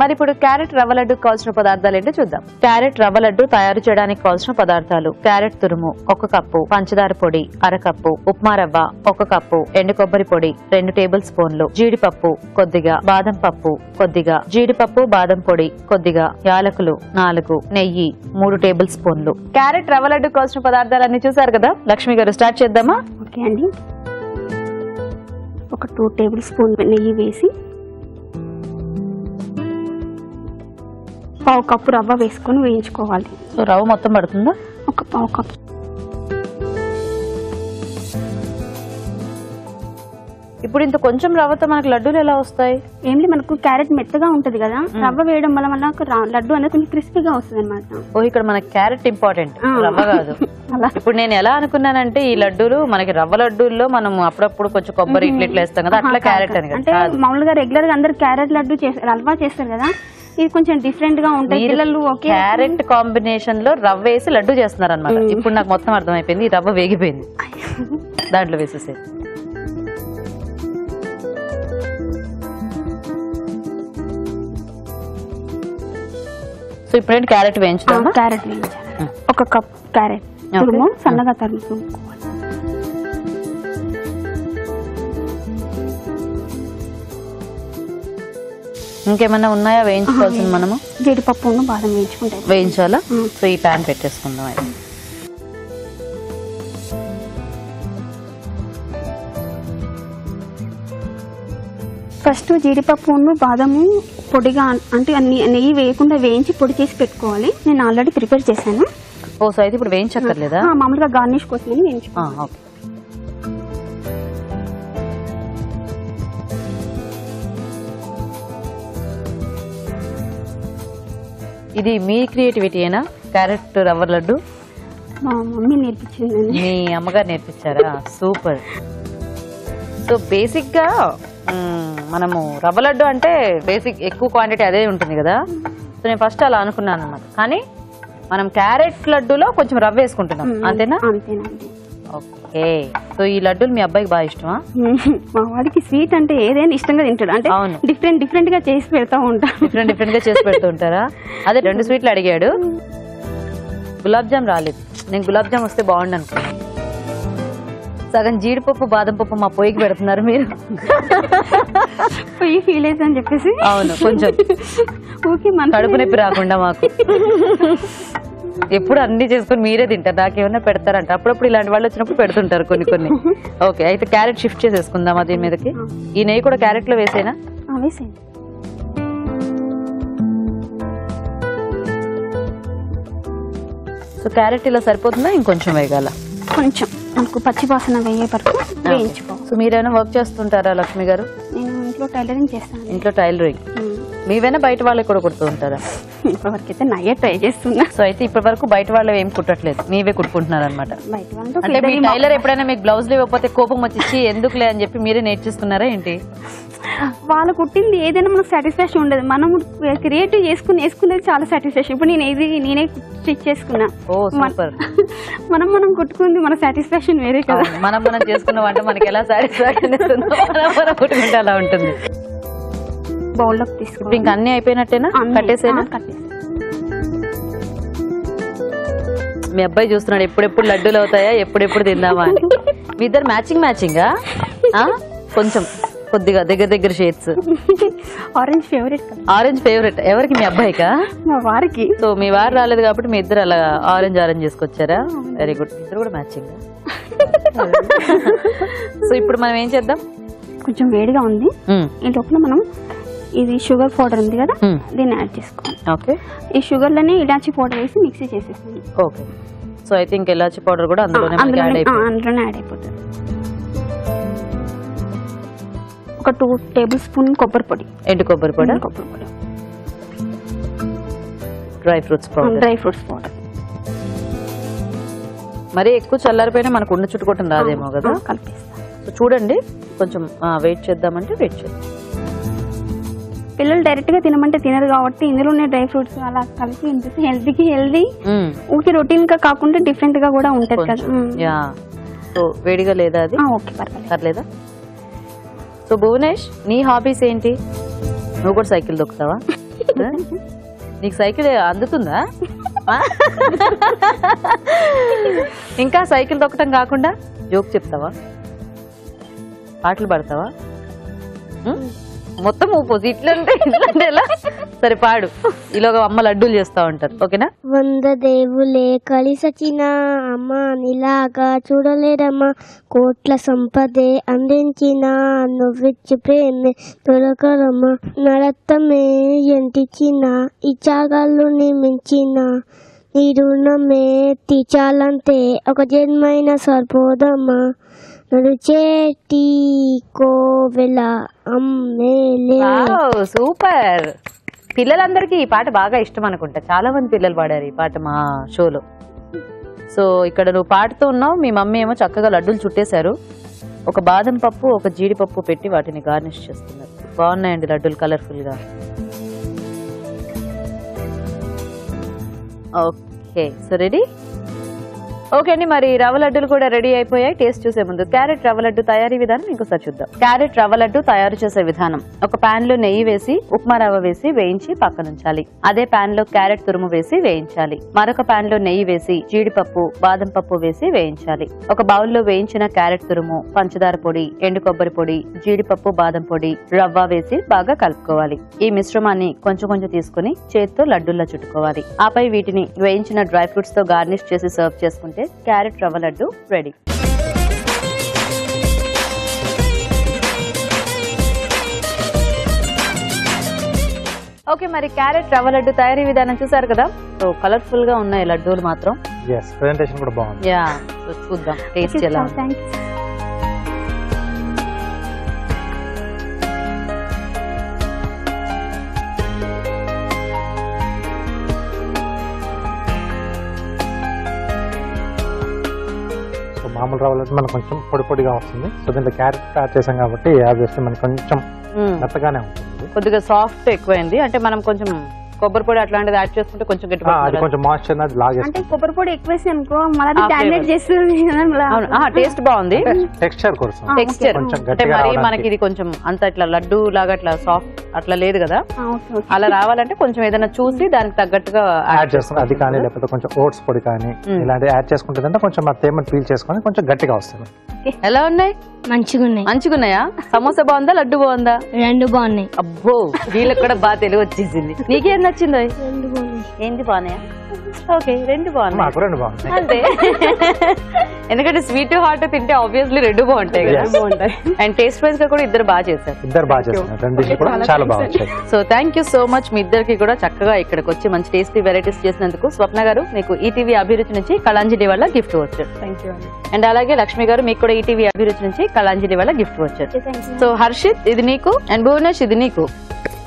మరి ఇప్పుడు క్యారెట్ రవ్వ లడ్డు కావాల్సిన పదార్థాలు ఏంటో చూద్దాం. క్యారెట్ రవ్వ లడ్డు తయారు చేయడానికి కావాల్సిన పదార్థాలు: క్యారెట్ తురుము 1 కప్పు, పంచదార పొడి 1/2 కప్పు, ఉప్మా రవ్వ 1 కప్పు, ఎండు కొబ్బరి పొడి 2 టేబుల్ స్పూన్లు, జీడిపప్పు కొద్దిగా, బాదం పప్పు కొద్దిగా, జీడిపప్పు బాదం పొడి కొద్దిగా, యాలకులు 4, నెయ్యి 3 టేబుల్ స్పూన్లు. క్యారెట్ రవ్వ లడ్డు కావాల్సిన పదార్థాలన్నీ చూసారు కదా. లక్ష్మి గారు స్టార్ట్ చేద్దామా? ఓకే అండి. ఒక 2 టేబుల్ స్పూన్ నెయ్యి వేసి 1/2 కప్పు రవ్వ వేసుకొని వేయించుకోవాలి. సో రవ్వ మొత్తం పడుతుందా? ఒక 1/2 కప్పు. ఇప్పుడు ఇంత కొంచెం రవ్వతో మనకు లడ్డూలు ఎలా వస్తాయి? ఏంటి, మనకు క్యారెట్ మెత్తగా ఉంటది కదా, రవ్వ వేయడం వల్ల మనకు లడ్డు అనేది కొంచెం క్రిస్పీగా వస్తుంది అనమాట. ఓ, ఇక్కడ మనకి క్యారెట్ ఇంపార్టెంట్, రవ్వ కాదు. ఇప్పుడు నేను ఎలా అనుకున్నానంటే ఈ లడ్డూలు మనకి రవ్వ లడ్డూల్లో మనం అప్పుడప్పుడు కొంచెం కొబ్బరి ఇట్లా వేస్తాం కదా, అట్లా క్యారెట్ అని. అంటే మామూలుగా రెగ్యులర్ గా అందరు క్యారెట్ లడ్డు హల్వా చేస్తారు కదా, ఇది కొంచెం డిఫరెంట్ గా ఉంటాయి. పిల్లలు ఓకే క్యారెట్ కాంబినేషన్ లో రవ్వ వేసి లడ్డు చేస్తున్నారు అనమాట. ఇప్పుడు నాకు మొత్తం అర్థమైపోయింది. ఈ రవ్వ వేగిపోయింది, దాంట్లో వేసేసే. సో ఇప్పుడేంటి క్యారెట్ వేయించుదామా? క్యారెట్ వేయించాలి. 1 కప్ క్యారెట్ తురుము సన్నగా తరుముకోవాలి. ఇంకేమన్నా ఉన్నాయా వేయించుకోవాల్సింది? మనము జీడిపప్పు బాదం వేయించుకుంటాం. వేయించాలా? సో ఈ ప్యాన్ పెట్టేసుకుందాం. అయితే ఫస్ట్ జీడిపప్పు బాదము పొడిగా, అంటే నెయ్యి వేయకుండా వేయించి పొడి చేసి పెట్టుకోవాలి. నేను ఆల్రెడీ ప్రిపేర్ చేశాను. ఓ, సో అయితే ఇప్పుడు వేయించక్కర్లేదా? మామూలుగా గార్నిష్ కోసమని వేయించుకోవాలి. ఓకే. ఇది మీ క్రియేటివిటీయేనా క్యారెట్ రవ్వ లడ్డు? మా మమ్మీ నేర్పించిందండి. మీ అమ్మగారు నేర్పించారా? సూపర్. సో బేసిక్ గా మనము రవ్వ లడ్డు అంటే బేసిక్ ఎక్కువ క్వాంటిటీ అదే ఉంటుంది కదా. సో నేను ఫస్ట్ అలా అనుకున్నాను అనమాట. కానీ మనం క్యారెట్ లడ్డూలో కొంచెం రవ్వ వేసుకుంటున్నాం, అంతేనా? అంతేనండి. ఓకే. సో ఈ లడ్డూలు మీ అబ్బాయికి బాగా ఇష్టమా? మా వాడికి స్వీట్ అంటే ఏదైనా ఇష్టంగా తింటాడు. అంటే డిఫరెంట్ గా చేసి పెడతా ఉంటా. డిఫరెంట్ గా చేసి పెడుతూ ఉంటారా? అదే 2 స్వీట్లు అడిగాడు. గులాబ్ జామ్ రాలేదు. నేను గులాబ్ జామ్ వస్తే బాగుండు అనుకున్నాను. సగం జీడిపప్పు బాదం పప్పు మా పొయ్యికి పెడుతున్నారు మీరు. పొయ్యి ఫీల్ అయితే అని చెప్పేసి. అవును, కొంచెం ఓకే, కడుపు నొప్పి రాకుండా మాకు. ఎప్పుడు అన్ని చేసుకుని మీరే తింటారు, నాకేమన్నా పెడతారంట. అప్పుడప్పుడు ఇలాంటి వాళ్ళు వచ్చినప్పుడు పెడుతుంటారు కొన్ని. ఓకే, అయితే క్యారెట్ షిఫ్ట్ చేసేసుకుందాం దీని మీదకి. ఈ నెయ్యి కూడా క్యారెట్ లో వేసేనా? వేసేయండి. సో క్యారెట్ ఇలా సరిపోతుందా, ఇంకొంచెం వేగాల? కొంచెం మనకు పచ్చి వాసన వేయే వరకు వేయించుకోవాలి. సో మీరేమైనా వర్క్ చేస్తుంటారా లక్ష్మి గారు? నేను ఇంట్లో టైలరింగ్ చేస్తాను. ఇంట్లో టైలరింగ్ మీవేనా బయట వాళ్ళకి కూడా కుడుతూ ఉంటారా? ఇప్పటివరకు అయితే నయ్యే ట్రై చేస్తున్నా. సో అయితే ఇప్పటి వరకు బయట వాళ్ళు ఏం కుట్టట్లేదు, మీవే కుట్టుకుంటున్నారు అనమాట. బయట వాళ్ళతో అంటే మీ టైలర్ ఎప్పుడైనా మీకు బ్లౌజ్ ఇవ్వకపోతే కోపం వచ్చి ఎందుకులే అని చెప్పి మీరే నేర్చేసుకున్నారా ఏంటి? వాళ్ళు కుట్టింది ఏదైనా మనకు సాటిస్ఫాక్షన్ ఉండదు. మనం క్రియేటివ్ వేసుకునేది చాలా సాటిస్ఫాక్షన్. ఇప్పుడు నేనే స్టిచ్ చేసుకున్నా, మనం కుట్టుకుంది మన సాటిస్ఫాక్షన్ వేరే కదా. మనం చేసుకున్న వంట మనకి ఎలా సాటిస్ఫాక్షన్ ఇస్తుందో మనం కుట్టుకుంటే అలా ఉంటుంది. బౌల్లోకి తీసుకుంటాం. ఇంకా అన్ని అయిపోయినట్టేనా? కట్టేసేనా? మీ అబ్బాయి చూస్తున్నాడు ఎప్పుడెప్పుడు లడ్డూలు అవుతాయా, ఎప్పుడెప్పుడు తిందామా అని. మీ ఇద్దరు మ్యాచింగా కొంచెం కొద్దిగా దగ్గర షేడ్స్. ఆరెంజ్ ఫేవరెట్ ఎవరికి? మీ అబ్బాయికా? మా వారికి. సో మీ వారు రాలేదు కాబట్టి మీ ఇద్దరు అలా ఆరెంజ్ చేసుకొచ్చారా? Very good. ఇద్దరు కూడా మ్యాచింగ్. సో ఇప్పుడు మనం ఏం చేద్దాం? కొంచెం వేడిగా ఉంది, ఈ లోపల మనం ఇది షుగర్ పౌడర్ ఉంది కదా, దీన్ని యాడ్ చేసుకోవాలి. ఓకే. ఈ షుగర్ లోనే ఇలాచి పౌడర్ వేసి మిక్సీ చేసేస్తాను. Okay. So I think elaichi powder కూడా అందులోనే యాడ్ అయిపోతుంది. ఒక 2 టేబుల్ స్పూన్ కొబ్బరి పొడి, ఎండు కొబ్బరి పొడి, డ్రై ఫ్రూట్స్ పౌడర్. మరి ఎక్కువ చల్లారిపోయినా మనకు ఉండ చుట్టుకోవటం రాదేమో కదా. సో చూడండి, కొంచెం వెయిట్ చేద్దామంటే వెయిట్ చేద్దాం. పిల్లలు డైరెక్ట్ గా తినమంటే తినరు కాబట్టి ఇందులోనే డ్రై ఫ్రూట్స్ అలా కలిపి హెల్దీ ఊరికి రొటీన్ గా కాకుండా డిఫరెంట్ గా కూడా ఉంటది కదా. సో వేడిగా లేదా అది? ఓకే, పర్లేదా? సో భువనేష్, నీ హాబీస్ ఏంటి? నువ్వు కూడా సైకిల్ దొక్కుతావా? నీకు సైకిల్ అందుతుందా? ఇంకా సైకిల్ దొక్కటం కాకుండా జోక్ చెప్తావా? పాటలు పాడతావా? మొత్తం ఊపోసి ఇట్లంటే ఎలా? సరే పాడు. ఈలోగా అమ్మ లడ్డూలు చేస్తా ఉంటారు. ఓకేనా? 100 దేవులే కలిసొచ్చిన అమ్మ నీలాగా చూడలేరమ్మా, కోట్ల సంపదే అందించిన నువ్విచ్చి ప్రేమే దొరకరమ్మా, నరత్తమే ఎంటిచిన ఈ చాగాళ్ళు మించిన నీ రుణమే తీర్చాలంటే ఒక జన్మైన సరిపోదమ్మా, నడుచేటి కోవెల అమ్మేలే. సూపర్. పిల్లలందరికీ ఈ పాట బాగా ఇష్టం అనుకుంటా. చాలా మంది పిల్లలు పాడారు ఈ పాట మా షోలో. సో ఇక్కడ నువ్వు పాడుతూ ఉన్నావు, మీ మమ్మీ ఏమో చక్కగా లడ్డూలు చుట్టేశారు. ఒక బాదం పప్పు, ఒక జీడిపప్పు పెట్టి వాటిని గార్నిష్ చేస్తున్నారు. బాగున్నాయండి లడ్డూలు, కలర్ఫుల్ గా. Okay, so ready? ఓకే అండి, మరి రవ్వ లడ్డూలు కూడా రెడీ అయిపోయాయి. టేస్ట్ చూసే ముందు క్యారెట్ రవ్వ లడ్డు తయారీ విధానం ఇంకోసారి చూద్దాం. క్యారెట్ రవ్వ లడ్డు తయారు చేసే విధానం: ఒక పాన్ లో నెయ్యి వేసి ఉప్మా రవ్వ వేసి వేయించి పక్కనుంచాలి. అదే పాన్ లో క్యారెట్ తురుము వేసి వేయించాలి. మరొక పాన్ లో నెయ్యి వేసి జీడిపప్పు, బాదం పప్పు వేసి వేయించాలి. ఒక బౌల్ లో వేయించిన క్యారెట్ తురుము, పంచదార పొడి, ఎండు కొబ్బరి పొడి, జీడిపప్పు, బాదం పొడి, రవ్వ వేసి బాగా కలుపుకోవాలి. ఈ మిశ్రమాన్ని కొంచెం కొంచెం తీసుకుని చేతితో లడ్డూల్లా చుట్టుకోవాలి. ఆపై వీటిని వేయించిన డ్రై ఫ్రూట్స్ తో గార్నిష్ చేసి సర్వ్ చేసుకుంటే క్యారెట్ రవ్వ లడ్డు రెడీ. ఓకే, మరి క్యారెట్ రవ్వ లడ్డు తయారీ విధానం చూసారు కదా. సో కలర్ఫుల్ గా ఉన్నాయి లడ్డూలు మాత్రం. ప్రెజెంటేషన్ కూడా బాగుంది. యా, చూద్దాం టేస్ట్ ఎలా. మామూలు రవ్వ లడ్డు మనకు కొంచెం పొడిగా వస్తుంది. సో దీంట్లో క్యారెట్ యాడ్ చేసాం కాబట్టి ఆబ్వియస్లీ మనకి కొంచెం మెత్తగానే ఉంటుంది. కొద్దిగా సాఫ్ట్ ఎక్కువైంది. అంటే మనం కొంచెం కొబ్బరి పొడి అట్లాంటిది యాడ్ చేసుకుంటే కొంచెం గట్టిగా అది కొంచెం మాయిశ్చర్ అది లాగేస్తుంది. అంటే కొబ్బరి పొడి ఎక్కువేసి అనుకో మళ్ళీ డామేజ్ చేస్తుంది. టేస్ట్ బాగుంది, టెక్స్చర్ కోసం. టెక్స్చర్ అంటే మరి మనకి ఇది కొంచెం అంత ఇట్లా లడ్డు లాగా అట్లా సాఫ్ట్ అట్లా లేదు కదా. అలా రావాలంటే కొంచెం ఏదైనా చూసి దానికి తగ్గట్టుగా యాడ్ చేస్తాం. అది కానీ లేకపోతే కొంచెం ఓట్స్ పొడి కానీ ఇలాంటి యాడ్ చేసుకుంటుందంటే కొంచెం ఆ తేమను పీల్ చేసుకొని కొంచెం గట్టిగా వస్తుంది. ఎలా ఉన్నాయి? మంచిగున్నాయా? సమోసా బాగుందా, లడ్డు బాగుందా? రెండు బాగున్నాయి. అబ్బో, వీళ్ళకి కూడా బాగా తెలివి వచ్చేసింది. నీకేం నచ్చిందో? ఏంటి బాగున్నాయా? ఓకే, రెండు బాగున్నాయి అంతే. ఎందుకంటే స్వీట్ హాట్ తింటే ఆబ్వియస్లీ రెండు బాగుంటాయి కదా. అండ్ టేస్ట్ వైజ్ గా కూడా ఇద్దరు బాగా చేశారు. So thank you so much మీ ఇద్దరికి కూడా. చక్కగా ఇక్కడికి వచ్చి మంచి టేస్టీ వెరైటీస్ చేసినందుకు. స్వప్న గారు, మీకు ఈటీవీ అభిరుచి నుంచి కళాంజలి వల్ల గిఫ్ట్ వచ్చారు. అండ్ అలాగే లక్ష్మి గారు, మీకు కూడా ఈటీవీ అభిరుచి నుంచి కళాంజలి వల్ల గిఫ్ట్ వచ్చారు. సో హర్షిత్, ఇది నీకు. అండ్ భువనేష్, ఇది నీకు.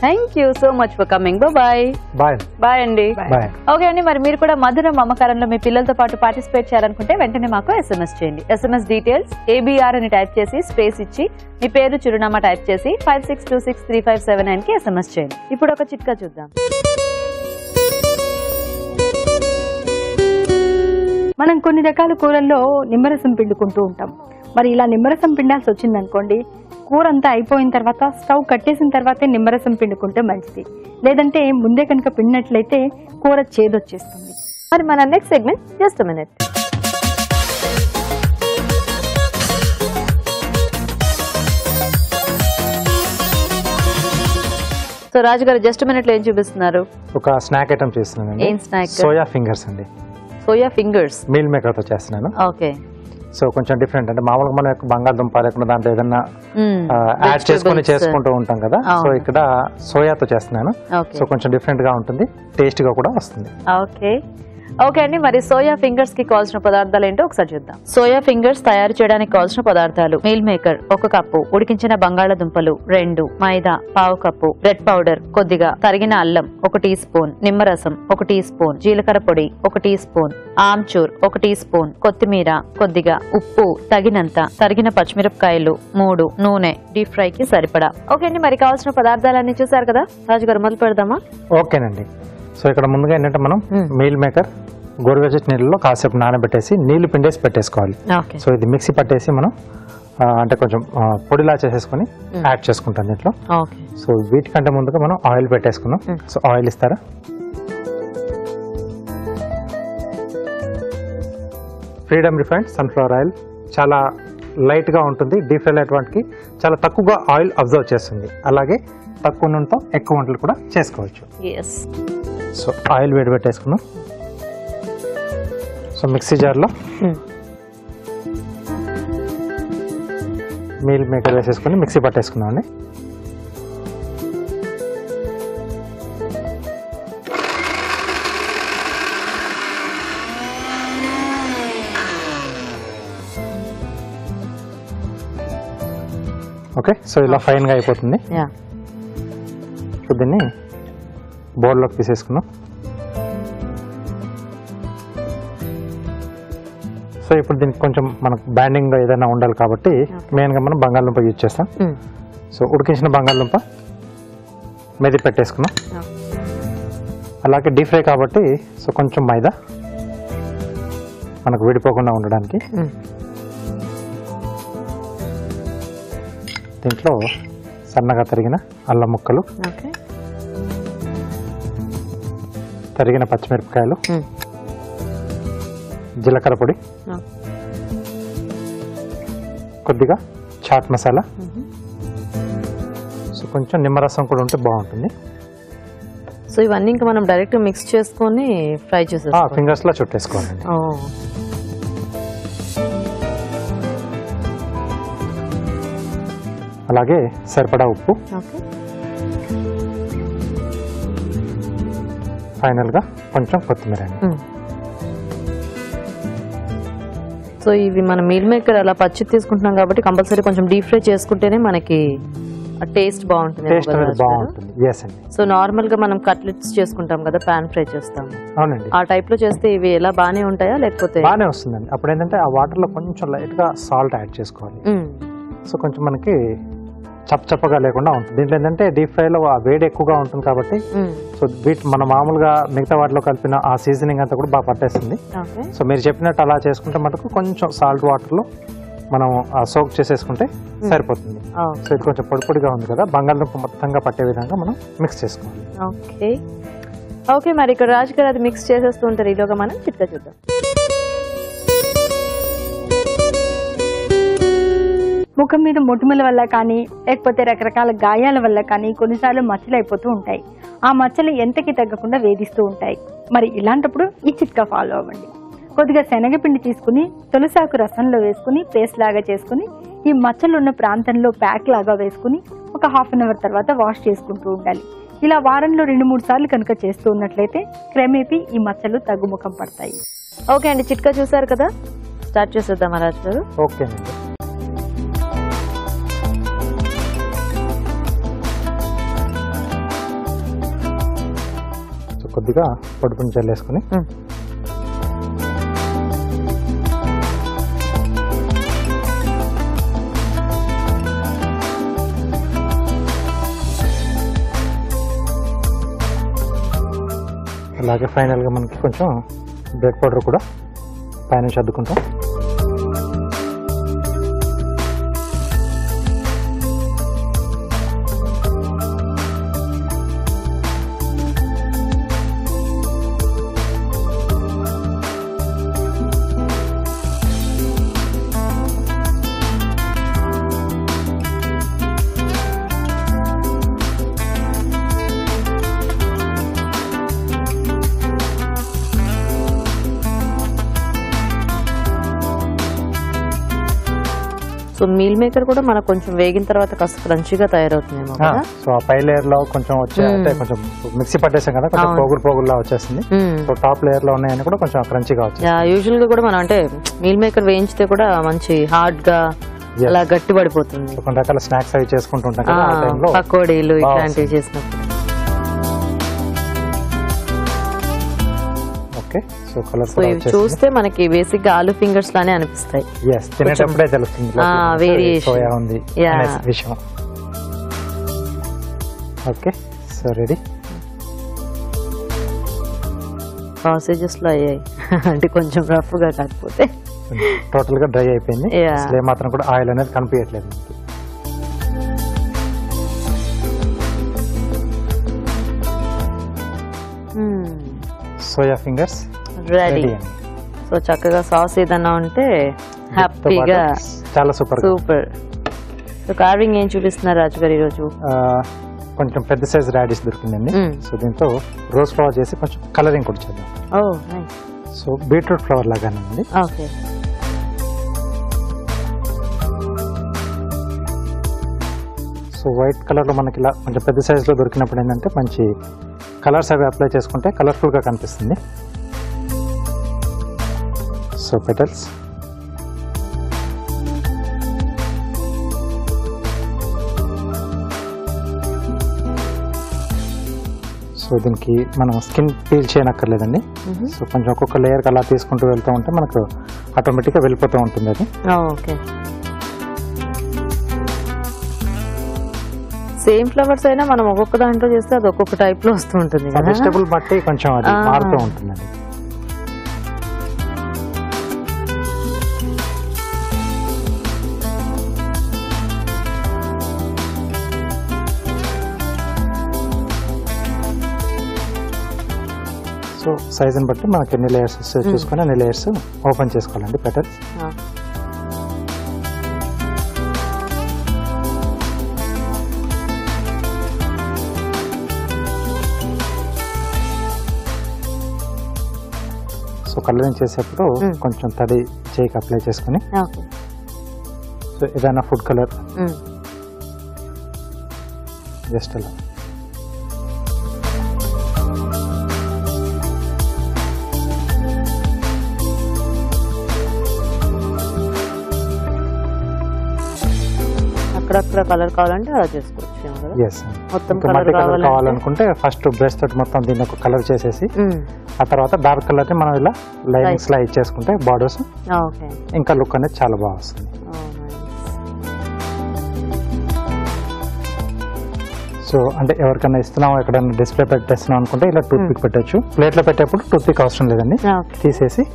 Thank you so much for coming. Bye bye bye అండి. బాయ్. ఓకే అండి, మరి మీరు కూడా మధుర మమకారంలో మీ పిల్లలతో పాటు పార్టిసిపేట్ చేయాలనుకుంటే వెంటనే మాకు SMS చేయండి. SMS డీటెయిల్స్ ABR అని టైప్ చేసి స్పేస్ ఇచ్చి మీ పేరు చిరునామా టైప్ చేసి 56263579 కి SMS చేయండి. ఇప్పుడు ఒక చిట్కా చూద్దాం. మనం కొన్ని రకాల కూరల్లో నిమ్మరసం పిండుకుంటూ ఉంటాం. మరి ఇలా నిమ్మరసం పిండాల్సి వచ్చిందనుకోండి, కూర అంతా అయిపోయిన తర్వాత స్టవ్ కట్టేసిన తర్వాతే నిమ్మరసం పిండుకుంటే మంచిది. లేదంటే ముందే కనుక పిండినట్లయితే కూర చేదొచ్చేస్తుంది. మరి మన next segment just minute. So Raju గారు జస్ట్ మినిట్ లో ఏం చూపిస్తున్నారు? ఒక స్నాక్ ఐటమ్ చేస్తున్నాను. ఏం స్నాక్? సోయా ఫింగర్స్ అండి. సోయా ఫింగర్స్ మీల్ మేకర్ తో చేస్తున్నాను. ఓకే. సో కొంచెం డిఫరెంట్, అంటే మామూలుగా మనం బంగాళదుంప లేకుండా దాంట్లో ఏదన్నా యాడ్ చేసుకుని చేసుకుంటూ ఉంటాం కదా. సో ఇక్కడ సోయాతో చేస్తున్నాను. సో కొంచెం డిఫరెంట్ గా ఉంటుంది, టేస్ట్ గా కూడా వస్తుంది. ఓకే ఓకే అండి, మరి సోయా ఫింగర్స్ కి కావాల్సిన పదార్థాలు ఏంటో ఒకసారి చూద్దాం. సోయా ఫింగర్స్ తయారు చేయడానికి కావాల్సిన పదార్థాలు: మీల్ మేకర్ 1 కప్పు, ఉడికించిన బంగాళదుంపలు 2, మైదా పావు కప్పు, రెడ్ పౌడర్ కొద్దిగా, తరిగిన అల్లం 1 టీ స్పూన్, నిమ్మరసం 1 టీ స్పూన్, జీలకర్ర పొడి 1 teaspoon, amchur 1 teaspoon, కొత్తిమీర కొద్దిగా, ఉప్పు తగినంత, తరిగిన పచ్చిమిరపకాయలు 3, నూనె డీప్ ఫ్రై కి సరిపడా. ఓకే అండి, మరి కావాల్సిన పదార్థాలన్నీ చూసారు కదా. రాజు గారు మొదలు పెడదామా? ఓకేనండి. సో ఇక్కడ ముందుగా ఏంటంటే మనం మీల్ మేకర్ గోరువెచ్చటి నీళ్ళలో కాసేపు నానబెట్టేసి నీళ్లు పిండేసి పెట్టేసుకోవాలి. సో ఇది మిక్సీ పట్టేసి మనం అంటే కొంచెం పొడిలా చేసేసుకుని యాడ్ చేసుకుంటాం దీంట్లో. సో వీటికంటే ముందుగా మనం ఆయిల్ పెట్టేసుకున్నాం. సో ఆయిల్ ఇస్తారా? ఫ్రీడమ్ రిఫైన్డ్ సన్ఫ్లవర్ ఆయిల్ చాలా లైట్ గా ఉంటుంది. డీప్ ఫ్రై అటువంటికి చాలా తక్కువగా ఆయిల్ అబ్జర్వ్ చేస్తుంది. అలాగే తక్కువ నూనెతో ఎక్కువ వంటలు కూడా చేసుకోవచ్చు. సో ఆయిల్ వేడి పెట్టేసుకున్నాం. సో మిక్సీ జార్లో మీల్ మేకర్ వేసేసుకొని మిక్సీ పట్టేసుకున్నాం అండి. ఓకే, సో ఇలా ఫైన్గా అయిపోతుంది. సో దీన్ని బౌల్లోకి తీసేసుకున్నాం. సో ఇప్పుడు దీనికి కొంచెం మనకు బ్యాండింగ్ ఏదైనా ఉండాలి కాబట్టి మెయిన్గా మనం బంగాళదుంప యూజ్ చేస్తాం. సో ఉడికించిన బంగాళదుంప మెది పెట్టేసుకున్నాం. అలాగే డీప్ ఫ్రై కాబట్టి సో కొంచెం మైదా మనకు విడిపోకుండా ఉండడానికి. దీంట్లో సన్నగా తరిగిన అల్లం ముక్కలు, తరిగిన పచ్చిమిరపకాయలు, జీలకర్ర పొడి, కొద్దిగా చాట్ మసాలా, సో కొంచెం నిమ్మరసం కూడా ఉంటే బాగుంటుంది. సో ఇవన్నీ ఇంకా మనం డైరెక్ట్ మిక్స్ చేసుకొని ఫ్రై చేసేసుకోవాలి. ఫింగర్స్ లో చుట్టేసుకోవాలండి. అలాగే సరిపడా ఉప్పు, ఫైనల్ గా కొంచెం కొత్తిమీర. సో ఇవి మన మీల్ మేకర్ అలా పచ్చి తీసుకుంటున్నాం కాబట్టి కంపల్సరీ కొంచెం డీప్ ఫ్రై చేసుకుంటేనే మనకి టేస్ట్ బాగుంటుంది. సో నార్మల్ గా మనం కట్లెట్స్ చేసుకుంటాం కదా, పాన్ ఫ్రై చేస్తాం, అవునండి. ఆ టైప్ లో చేస్తే ఇవి ఎలా బానే ఉంటాయా లేకపోతే? బానే వస్తుందండి. అప్పుడు ఏంటంటే ఆ వాటర్ లో కొంచెం లైట్ గా సాల్ట్ యాడ్ చేసుకోవాలి. సో కొంచెం మనకి చప్పగా లేకుండా ఉంటుంది. దీంట్లో ఏంటంటే డీప్ ఫ్రై లో వేడి ఎక్కువగా ఉంటుంది కాబట్టి సో మన మామూలుగా మిగతా వాటిలో కలిపిన ఆ సీజనింగ్ అంతా కూడా బాగా పట్టేస్తుంది. సో మీరు చెప్పినట్టు అలా చేసుకుంటే మటుకు కొంచెం సాల్ట్ వాటర్ లో మనం సోక్ చేసేసుకుంటే సరిపోతుంది. సో ఇది కొంచెం పొడిగా ఉంది కదా, బంగాళదుంప మొత్తంగా పట్టే విధంగా మనం మిక్స్ చేసుకోవాలి. ఓకే ఓకే, మరి ఇక్కడ రాజు గారు అది మిక్స్ చేసేస్తూ ఉంటారు. ఈలోగా మనం చిట్కా చూద్దాం. ముఖం మీద మొటిమల వల్ల కానీ లేకపోతే రకరకాల గాయాల వల్ల కానీ కొన్నిసార్లు మచ్చలు అయిపోతూ ఉంటాయి. ఆ మచ్చలు ఎంతకి తగ్గకుండా వేధిస్తూ ఉంటాయి. మరి ఇలాంటప్పుడు ఈ చిట్కా ఫాలో అవ్వండి. కొద్దిగా శనగపిండి తీసుకుని తులసాకు రసంలో వేసుకుని పేస్ట్ లాగా చేసుకుని ఈ మచ్చలు ఉన్న ప్రాంతంలో ప్యాక్ లాగా వేసుకుని ఒక ½ అన్ అవర్ తర్వాత వాష్ చేసుకుంటూ ఉండాలి. ఇలా వారంలో 2-3 సార్లు కనుక చేస్తూ ఉన్నట్లయితే క్రమేపీ ఈ మచ్చలు తగ్గుముఖం పడతాయి. ఓకే అండి, చిట్కా చూసారు కదా, స్టార్ట్ చేసేద్దాం రాజు గారు. ఓకే అండి. కొద్దిగా పొడుపుని చల్లేసుకుని అలాగే ఫైనల్గా మనకి కొంచెం బ్రెడ్ పౌడర్ కూడా పైన అద్దుకుంటాం. సో మీల్ మేకర్ కూడా మనకు కొంచెం వేగిన తర్వాత కాస్త క్రంచీగా తయారవుతుందేమో కదా. సో ఆ పై లేయర్ లో కొంచెం వచ్చే అంటే కొంచెం మిక్సీ పట్టేసాం కదా, కొంచెం పోగులా వచ్చేస్తుంది. సో టాప్ లేయర్ లో ఉన్నాయని కూడా కొంచెం క్రంచీగా వచ్చేది. యూజువల్ గా కూడా మనం అంటే మీల్ మేకర్ వేయించితే కూడా మంచి హార్డ్ గా అలా గట్టి పడిపోతుంది. కొన్ని రకాల స్నాక్స్ అవి చేసుకుంటుంటాం కదా, ఆ టైంలో పకోడీలు ఇట్లాంటివి చేసినప్పుడు. ఓకే, సో కలర్ చూస్తే మనకి బేసిక్ గా ఆలు ఫింగర్స్ లానే అనిపిస్తాయి. తినేటప్పుడే తెలుస్తుంది సోయా ఉంది విషయం. Okay, so ready. సాసేజెస్ లో అయ్యాయి అంటే కొంచెం రఫ్ గా, కాకపోతే టోటల్ గా డ్రై అయిపోయింది. అసలు మాత్రం కూడా ఆయిల్ అనేది కనిపించట్లేదు మనకి. Soya fingers ready. సో చక్కగా సాస్ ఏదన్నా ఉంటే హ్యాపీగా చాలా సూపర్. సో కార్వింగ్ ఏం చూపిస్తున్నారు రాజు గారు ఈరోజు? కొంచెం పెద్ద సైజ్ రాడిష్ దొరికిందండి. సో దీంతో రోజ్ ఫ్లవర్ చేసి కొంచెం కలరింగ్ కూడా చేద్దాం. సో బీట్రూట్ ఫ్లవర్ లాగానండి. ఓకే, సో వైట్ కలర్ లో మనకి ఇలా కొంచెం పెద్ద సైజ్ లో దొరికినప్పుడు ఏంటంటే మంచి కలర్స్ అవి అప్లై చేసుకుంటే కలర్ఫుల్ గా కనిపిస్తుంది. సో పెటల్స్, సో దీనికి మనం స్కిన్ పీల్ చేయనక్కర్లేదండి. సో కొంచెం ఒక్కొక్క లేయర్ అలా తీసుకుంటూ వెళ్తూ ఉంటే మనకు ఆటోమేటిక్ గా వెళ్ళిపోతూ ఉంటుంది అది. ఓకే, సేమ్ ఫ్లవర్స్ అయినా మనం ఒక్కొక్క దాంట్లో చేస్తే అది ఒక్కొక్క టైప్ లో వస్తూ ఉంటుంది. వెజిటబుల్ బట్టి కొంచెం అది మారుతూ ఉంటుందండి. సో సైజుని బట్టి మనకి ఎన్ని లేయర్స్ చూసుకొని అన్ని లేయర్స్ ఓపెన్ చేసుకోవాలండి పెటల్స్. సో కలరింగ్ చేసేప్పుడు కొంచెం తడి చేయికి అప్లై చేసుకుని, సో ఏదైనా ఫుడ్ కలర్ జస్ట్ అలా అక్కడక్కడ కలర్ కావాలంటే అలా చేసుకోవచ్చు. మొత్తం కలర్ కావాలనుకుంటే ఫస్ట్ బ్రష్ తోటి మొత్తం దీన్ని ఒక కలర్ చేసేసి ఆ తర్వాత డార్క్ కలర్ ని మనం ఇలా లైనింగ్స్ లా ఇచ్చేసుకుంటే బార్డర్స్ ఇంకా లుక్ అనేది చాలా బాగా వస్తుంది. సో అంటే ఎవరికైనా ఇస్తున్నాం, ఎక్కడైనా డిస్ప్లే పెట్టేస్తున్నాం అనుకుంటే ఇలా టూత్ పిక్ పెట్టచ్చు. ప్లేట్ లో పెట్టేప్పుడు టూత్ పిక్ అవసరం లేదండి, తీసేసి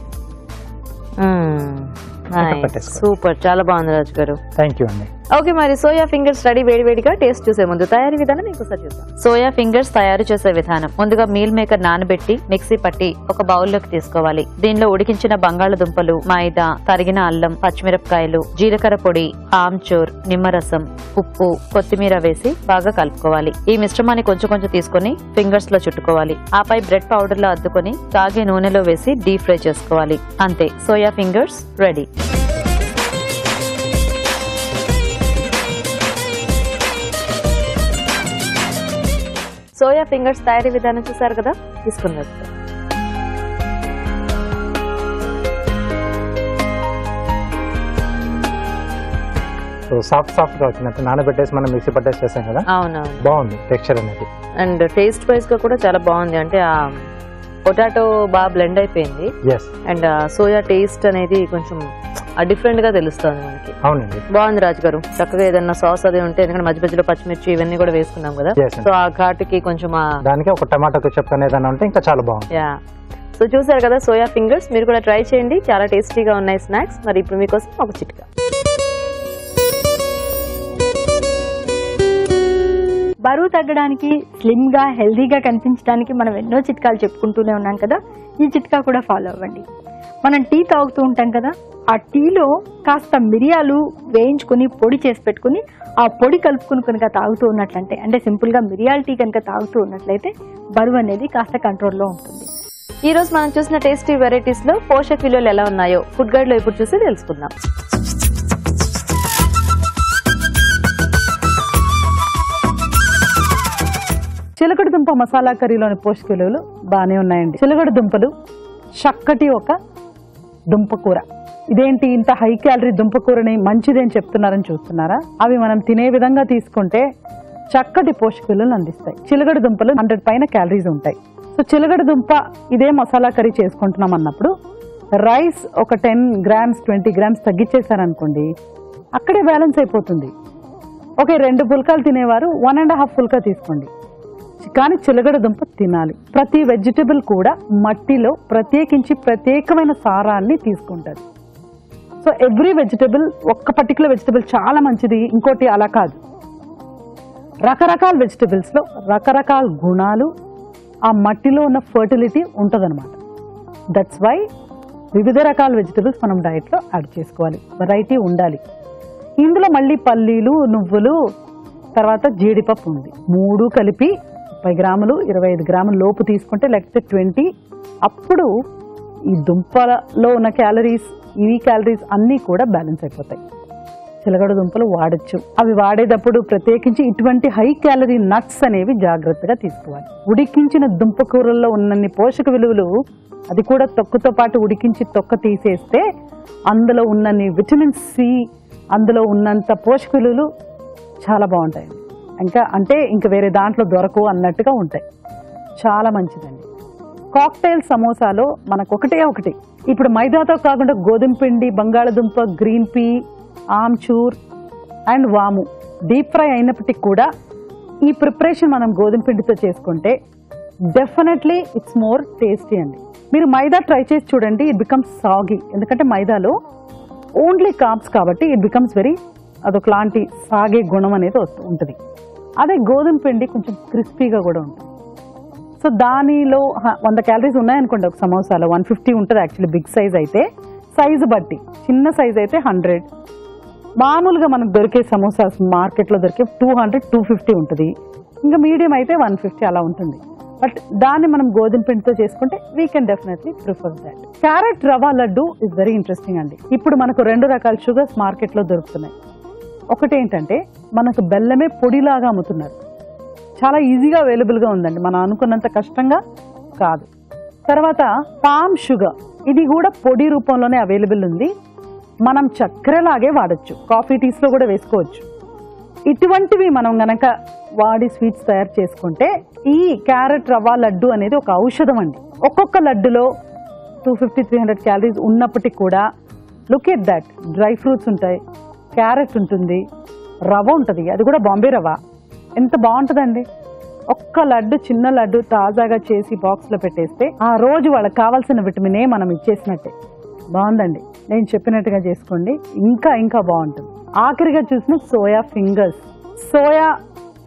సూపర్, చాలా బాగుంది రాజు గారు. థ్యాంక్ యూ అండి. ఓకే, మరి సోయా ఫింగర్స్ రెడీ. వేడివేడిగా టేస్ట్ చూసే ముందు తయారీ విధానం ఇంకోసారి చూద్దాం. సోయా ఫింగర్స్ తయారు చేసే విధానం: ముందుగా మీల్ మేకర్ నానబెట్టి మిక్సీ పట్టి ఒక బౌల్లోకి తీసుకోవాలి. దీనిలో ఉడికించిన బంగాళదుంపలు, మైదా, తరిగిన అల్లం, పచ్చిమిరపకాయలు, జీలకర్ర పొడి, ఆమ్చూర్, నిమ్మరసం, ఉప్పు, కొత్తిమీర వేసి బాగా కలుపుకోవాలి. ఈ మిశ్రమాన్ని కొంచెం కొంచెం తీసుకుని ఫింగర్స్ లో చుట్టుకోవాలి. ఆపై బ్రెడ్ పౌడర్ లో అద్దుకొని కాగే నూనెలో వేసి డీప్ ఫ్రై చేసుకోవాలి. అంతే, soya fingers ready. Soya fingers తయారీ విధానం చూసారు కదా, తీసుకున్నారు. సో సాఫ్ట్ గా వచ్చినట్టు నానబెట్టేసి మనం మిక్సీ పట్టేసి చేసాం కదా. అవునవును, బాగుంది టెక్స్చర్ అనేది. అండ్ టేస్ట్ వైజ్ గా కూడా చాలా బాగుంది. అంటే ఆ పొటాటో బాగా బ్లెండ్ అయిపోయింది ఎస్ అండ్ సోయా టేస్ట్ అనేది కొంచెం డిఫరెంట్ గా తెలుస్తుంది మనకి. అవునండి. బాగుంది రాజు గారు. చక్కగా ఏదన్నా సాస్ అది ఉంటే, ఎందుకంటే మధ్య మధ్యలో పచ్చిమిర్చి ఇవన్నీ కూడా వేసుకున్నాం కదా, Yes, సో ఆ ఘాటుకి కొంచెం దానికి ఒక టమాటో కెచప్ అనేది ఉంటే ఇంకా చాలా బాగుంది. యా. సో చూసారు కదా సోయా ఫింగర్స్, మీరు కూడా ట్రై చేయండి, చాలా టేస్టీగా ఉన్నాయి స్నాక్స్. మరి ఇప్పుడు మీకోసం ఒక చిట్కా. బరువు తగ్గడానికి, స్లిమ్ గా హెల్దీగా కనిపించడానికి మనం ఎన్నో చిట్కాలు చెప్పుకుంటూనే ఉన్నాం కదా. ఈ చిట్కా కూడా ఫాలో అవ్వండి. మనం టీ తాగుతూ ఉంటాం కదా, ఆ టీలో కాస్త మిరియాలు వేయించుకుని పొడి చేసి పెట్టుకుని ఆ పొడి కలుపుకుని కనుక తాగుతూ ఉన్నట్లంటే, అంటే సింపుల్ గా మిరియాల టీ కనుక తాగుతూ ఉన్నట్లయితే బరువు అనేది కాస్త కంట్రోల్లో ఉంటుంది. ఈ రోజు మనం చూసిన టేస్టీ వెరైటీస్ లో పోషక విలువలు ఎలా ఉన్నాయో ఫుడ్ గైడ్ లో ఇప్పుడు చూసి తెలుసుకుందాం. చిలకడ దుంప మసాలా కర్రీలోని పోషక విలువలు బాగానే ఉన్నాయండి. చిలకడ దుంపలు చక్కటి ఒక దుంపకూర. ఇదేంటి ఇంత హై క్యాలరీ దుంపకూరని మంచిది అని చెప్తున్నారని చూస్తున్నారా? అవి మనం తినే విధంగా తీసుకుంటే చక్కటి పోషక విలువలు అందిస్తాయి. చిలకడ దుంపలు 100 పైన క్యాలరీస్ ఉంటాయి. సో చిలకడ దుంప ఇదే మసాలా కర్రీ చేసుకుంటున్నాం అన్నప్పుడు రైస్ ఒక 10 grams 20 grams తగ్గించేశారనుకోండి, అక్కడే బ్యాలెన్స్ అయిపోతుంది. ఓకే, 2 పుల్కాలు తినేవారు 1.5 పుల్కా తీసుకోండి, కానీ చిలకడ దుంప తినాలి. ప్రతి వెజిటబుల్ కూడా మట్టిలో ప్రత్యేకమైన సారాన్ని తీసుకుంటారు. సో ఎవ్రీ వెజిటబుల్, ఒక్క పర్టికులర్ వెజిటబుల్ చాలా మంచిది ఇంకోటి అలా కాదు. రకరకాల వెజిటబుల్స్ లో రకరకాల గుణాలు, ఆ మట్టిలో ఉన్న ఫర్టిలిటీ ఉంటుందన్నమాట. దట్స్ వై వివిధ రకాల వెజిటబుల్స్ మనం డైట్ లో యాడ్ చేసుకోవాలి, వెరైటీ ఉండాలి. ఇందులో మళ్ళీ పల్లీలు, నువ్వులు, తర్వాత జీడిపప్పు ఉంది. 3 కలిపి 30 గ్రాములు 25 గ్రాముల లోపు తీసుకుంటే, లేకపోతే 20, అప్పుడు ఈ దుంపలో ఉన్న క్యాలరీస్, ఈ క్యాలరీస్ అన్నీ కూడా బ్యాలెన్స్ అయిపోతాయి. చిలకడ దుంపలు వాడచ్చు. అవి వాడేటప్పుడు ప్రత్యేకించి ఇటువంటి హై క్యాలరీ నట్స్ అనేవి జాగ్రత్తగా తీసుకోవాలి. ఉడికించిన దుంపకూరల్లో ఉన్నన్ని పోషక విలువలు, అది కూడా తొక్కతో పాటు ఉడికించి తొక్క తీసేస్తే అందులో ఉన్నన్ని విటమిన్ సి, అందులో ఉన్నంత పోషక విలువలు చాలా బాగుంటాయి. ఇంకా వేరే దాంట్లో దొరకవు అన్నట్టుగా ఉంటాయి. చాలా మంచిదండి. కాక్టైల్ సమోసాలో మనకు ఒకటి ఇప్పుడు మైదాతో కాకుండా గోధుమ పిండి, బంగాళదుంప, గ్రీన్ పీ, ఆమ్చూర్ అండ్ వాము డీప్ ఫ్రై అయినప్పటికీ కూడా ఈ ప్రిపరేషన్ మనం గోధుమ పిండితో చేసుకుంటే డెఫినెట్లీ ఇట్స్ మోర్ టేస్టీ అండి. మీరు మైదా ట్రై చేసి చూడండి, ఇట్ బికమ్స్ సాగి. ఎందుకంటే మైదాలో ఓన్లీ కార్బ్స్ కాబట్టి ఇట్ బికమ్స్ అదొకలాంటి సాగే గుణం అనేది ఉంటుంది. అదే గోధుమ పిండి కొంచెం క్రిస్పీగా కూడా ఉంటుంది. సో దానిలో 100 క్యాలరీస్ ఉన్నాయనుకోండి ఒక సమోసాలో, 150 ఉంటుంది యాక్చువల్లీ బిగ్ సైజ్ అయితే. సైజు బట్టి, చిన్న సైజ్ అయితే 100, మామూలుగా మనకు దొరికే సమోసాస్ మార్కెట్లో దొరికే 200-250 ఉంటుంది. ఇంకా మీడియం అయితే 150 అలా ఉంటుంది. బట్ దాన్ని మనం గోధుమ పిండితో చేసుకుంటే we can definitely prefer that. Carrot rava laddu is very interesting అండి. ఇప్పుడు మనకు 2 రకాల షుగర్స్ మార్కెట్లో దొరుకుతున్నాయి. ఒకటి ఏంటంటే మనకు బెల్లమే పొడిలాగా అమ్ముతున్నారు, చాలా ఈజీగా అవైలబుల్గా ఉందండి, మనం అనుకున్నంత కష్టంగా కాదు. తర్వాత పామ్ షుగర్, ఇది కూడా పొడి రూపంలోనే అవైలబుల్ ఉంది. మనం చక్కెరలాగే వాడచ్చు, కాఫీ టీస్లో కూడా వేసుకోవచ్చు. ఇటువంటివి మనం గనక వాడి స్వీట్స్ తయారు చేసుకుంటే ఈ క్యారెట్ రవ్వ లడ్డు అనేది ఒక ఔషధం అండి. ఒక్కొక్క లడ్డులో 250-300 క్యాలరీస్ ఉన్నప్పటికీ కూడా look at that, dry fruits ఉంటాయి, క్యారెట్ ఉంటుంది, రవ్వ ఉంటుంది, అది కూడా బాంబే రవ్వ. ఎంత బాగుంటుందండి. ఒక్క లడ్డు, చిన్న లడ్డు తాజాగా చేసి బాక్స్లో పెట్టేస్తే ఆ రోజు వాళ్ళకి కావాల్సిన విటమిన్ ఏ మనం ఇచ్చేసినట్టే. బాగుందండి. నేను చెప్పినట్టుగా చేసుకోండి, ఇంకా బాగుంటుంది. ఆఖరిగా చూసిన సోయా ఫింగర్స్. సోయా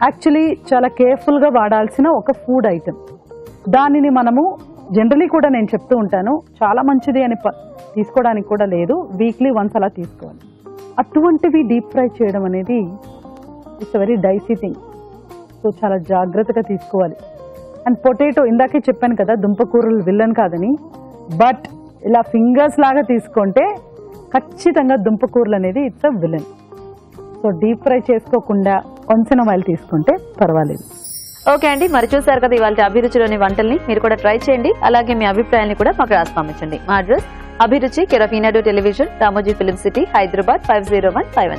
యాక్చువల్లీ చాలా కేర్ఫుల్గా వాడాల్సిన ఒక ఫుడ్ ఐటమ్. దానిని మనము జనరలీ కూడా నేను చెప్తూ ఉంటాను, చాలా మంచిది అని తీసుకోవడానికి కూడా లేదు, వీక్లీ వన్స్ అలా తీసుకోవాలి. అటువంటివి డీప్ ఫ్రై చేయడం అనేది it's very dicey thing. So చాలా జాగ్రత్తగా తీసుకోవాలి. అండ్ పొటాటో, ఇందాకే చెప్పాను కదా దుంపకూరలు విల్లన్ కాదని, బట్ ఇలా ఫింగర్స్ లాగా తీసుకుంటే ఖచ్చితంగా దుంపకూరలు అనేది it's a villain. So deep fry చేసుకోకుండా కొంచెం ఆయిల్ తీసుకుంటే పర్వాలేదు. ఓకే అండి, మరి చూసారు కదా ఇవాళ అభిరుచిలోని వంటల్ని. మీరు కూడా ట్రై చేయండి, అలాగే మీ అభిప్రాయాన్ని కూడా మాకు రాసి పంపించండి. మా అడ్రస్ అభిరుచి, care of Eenadu television, Ramoji film city, Hyderabad 5015.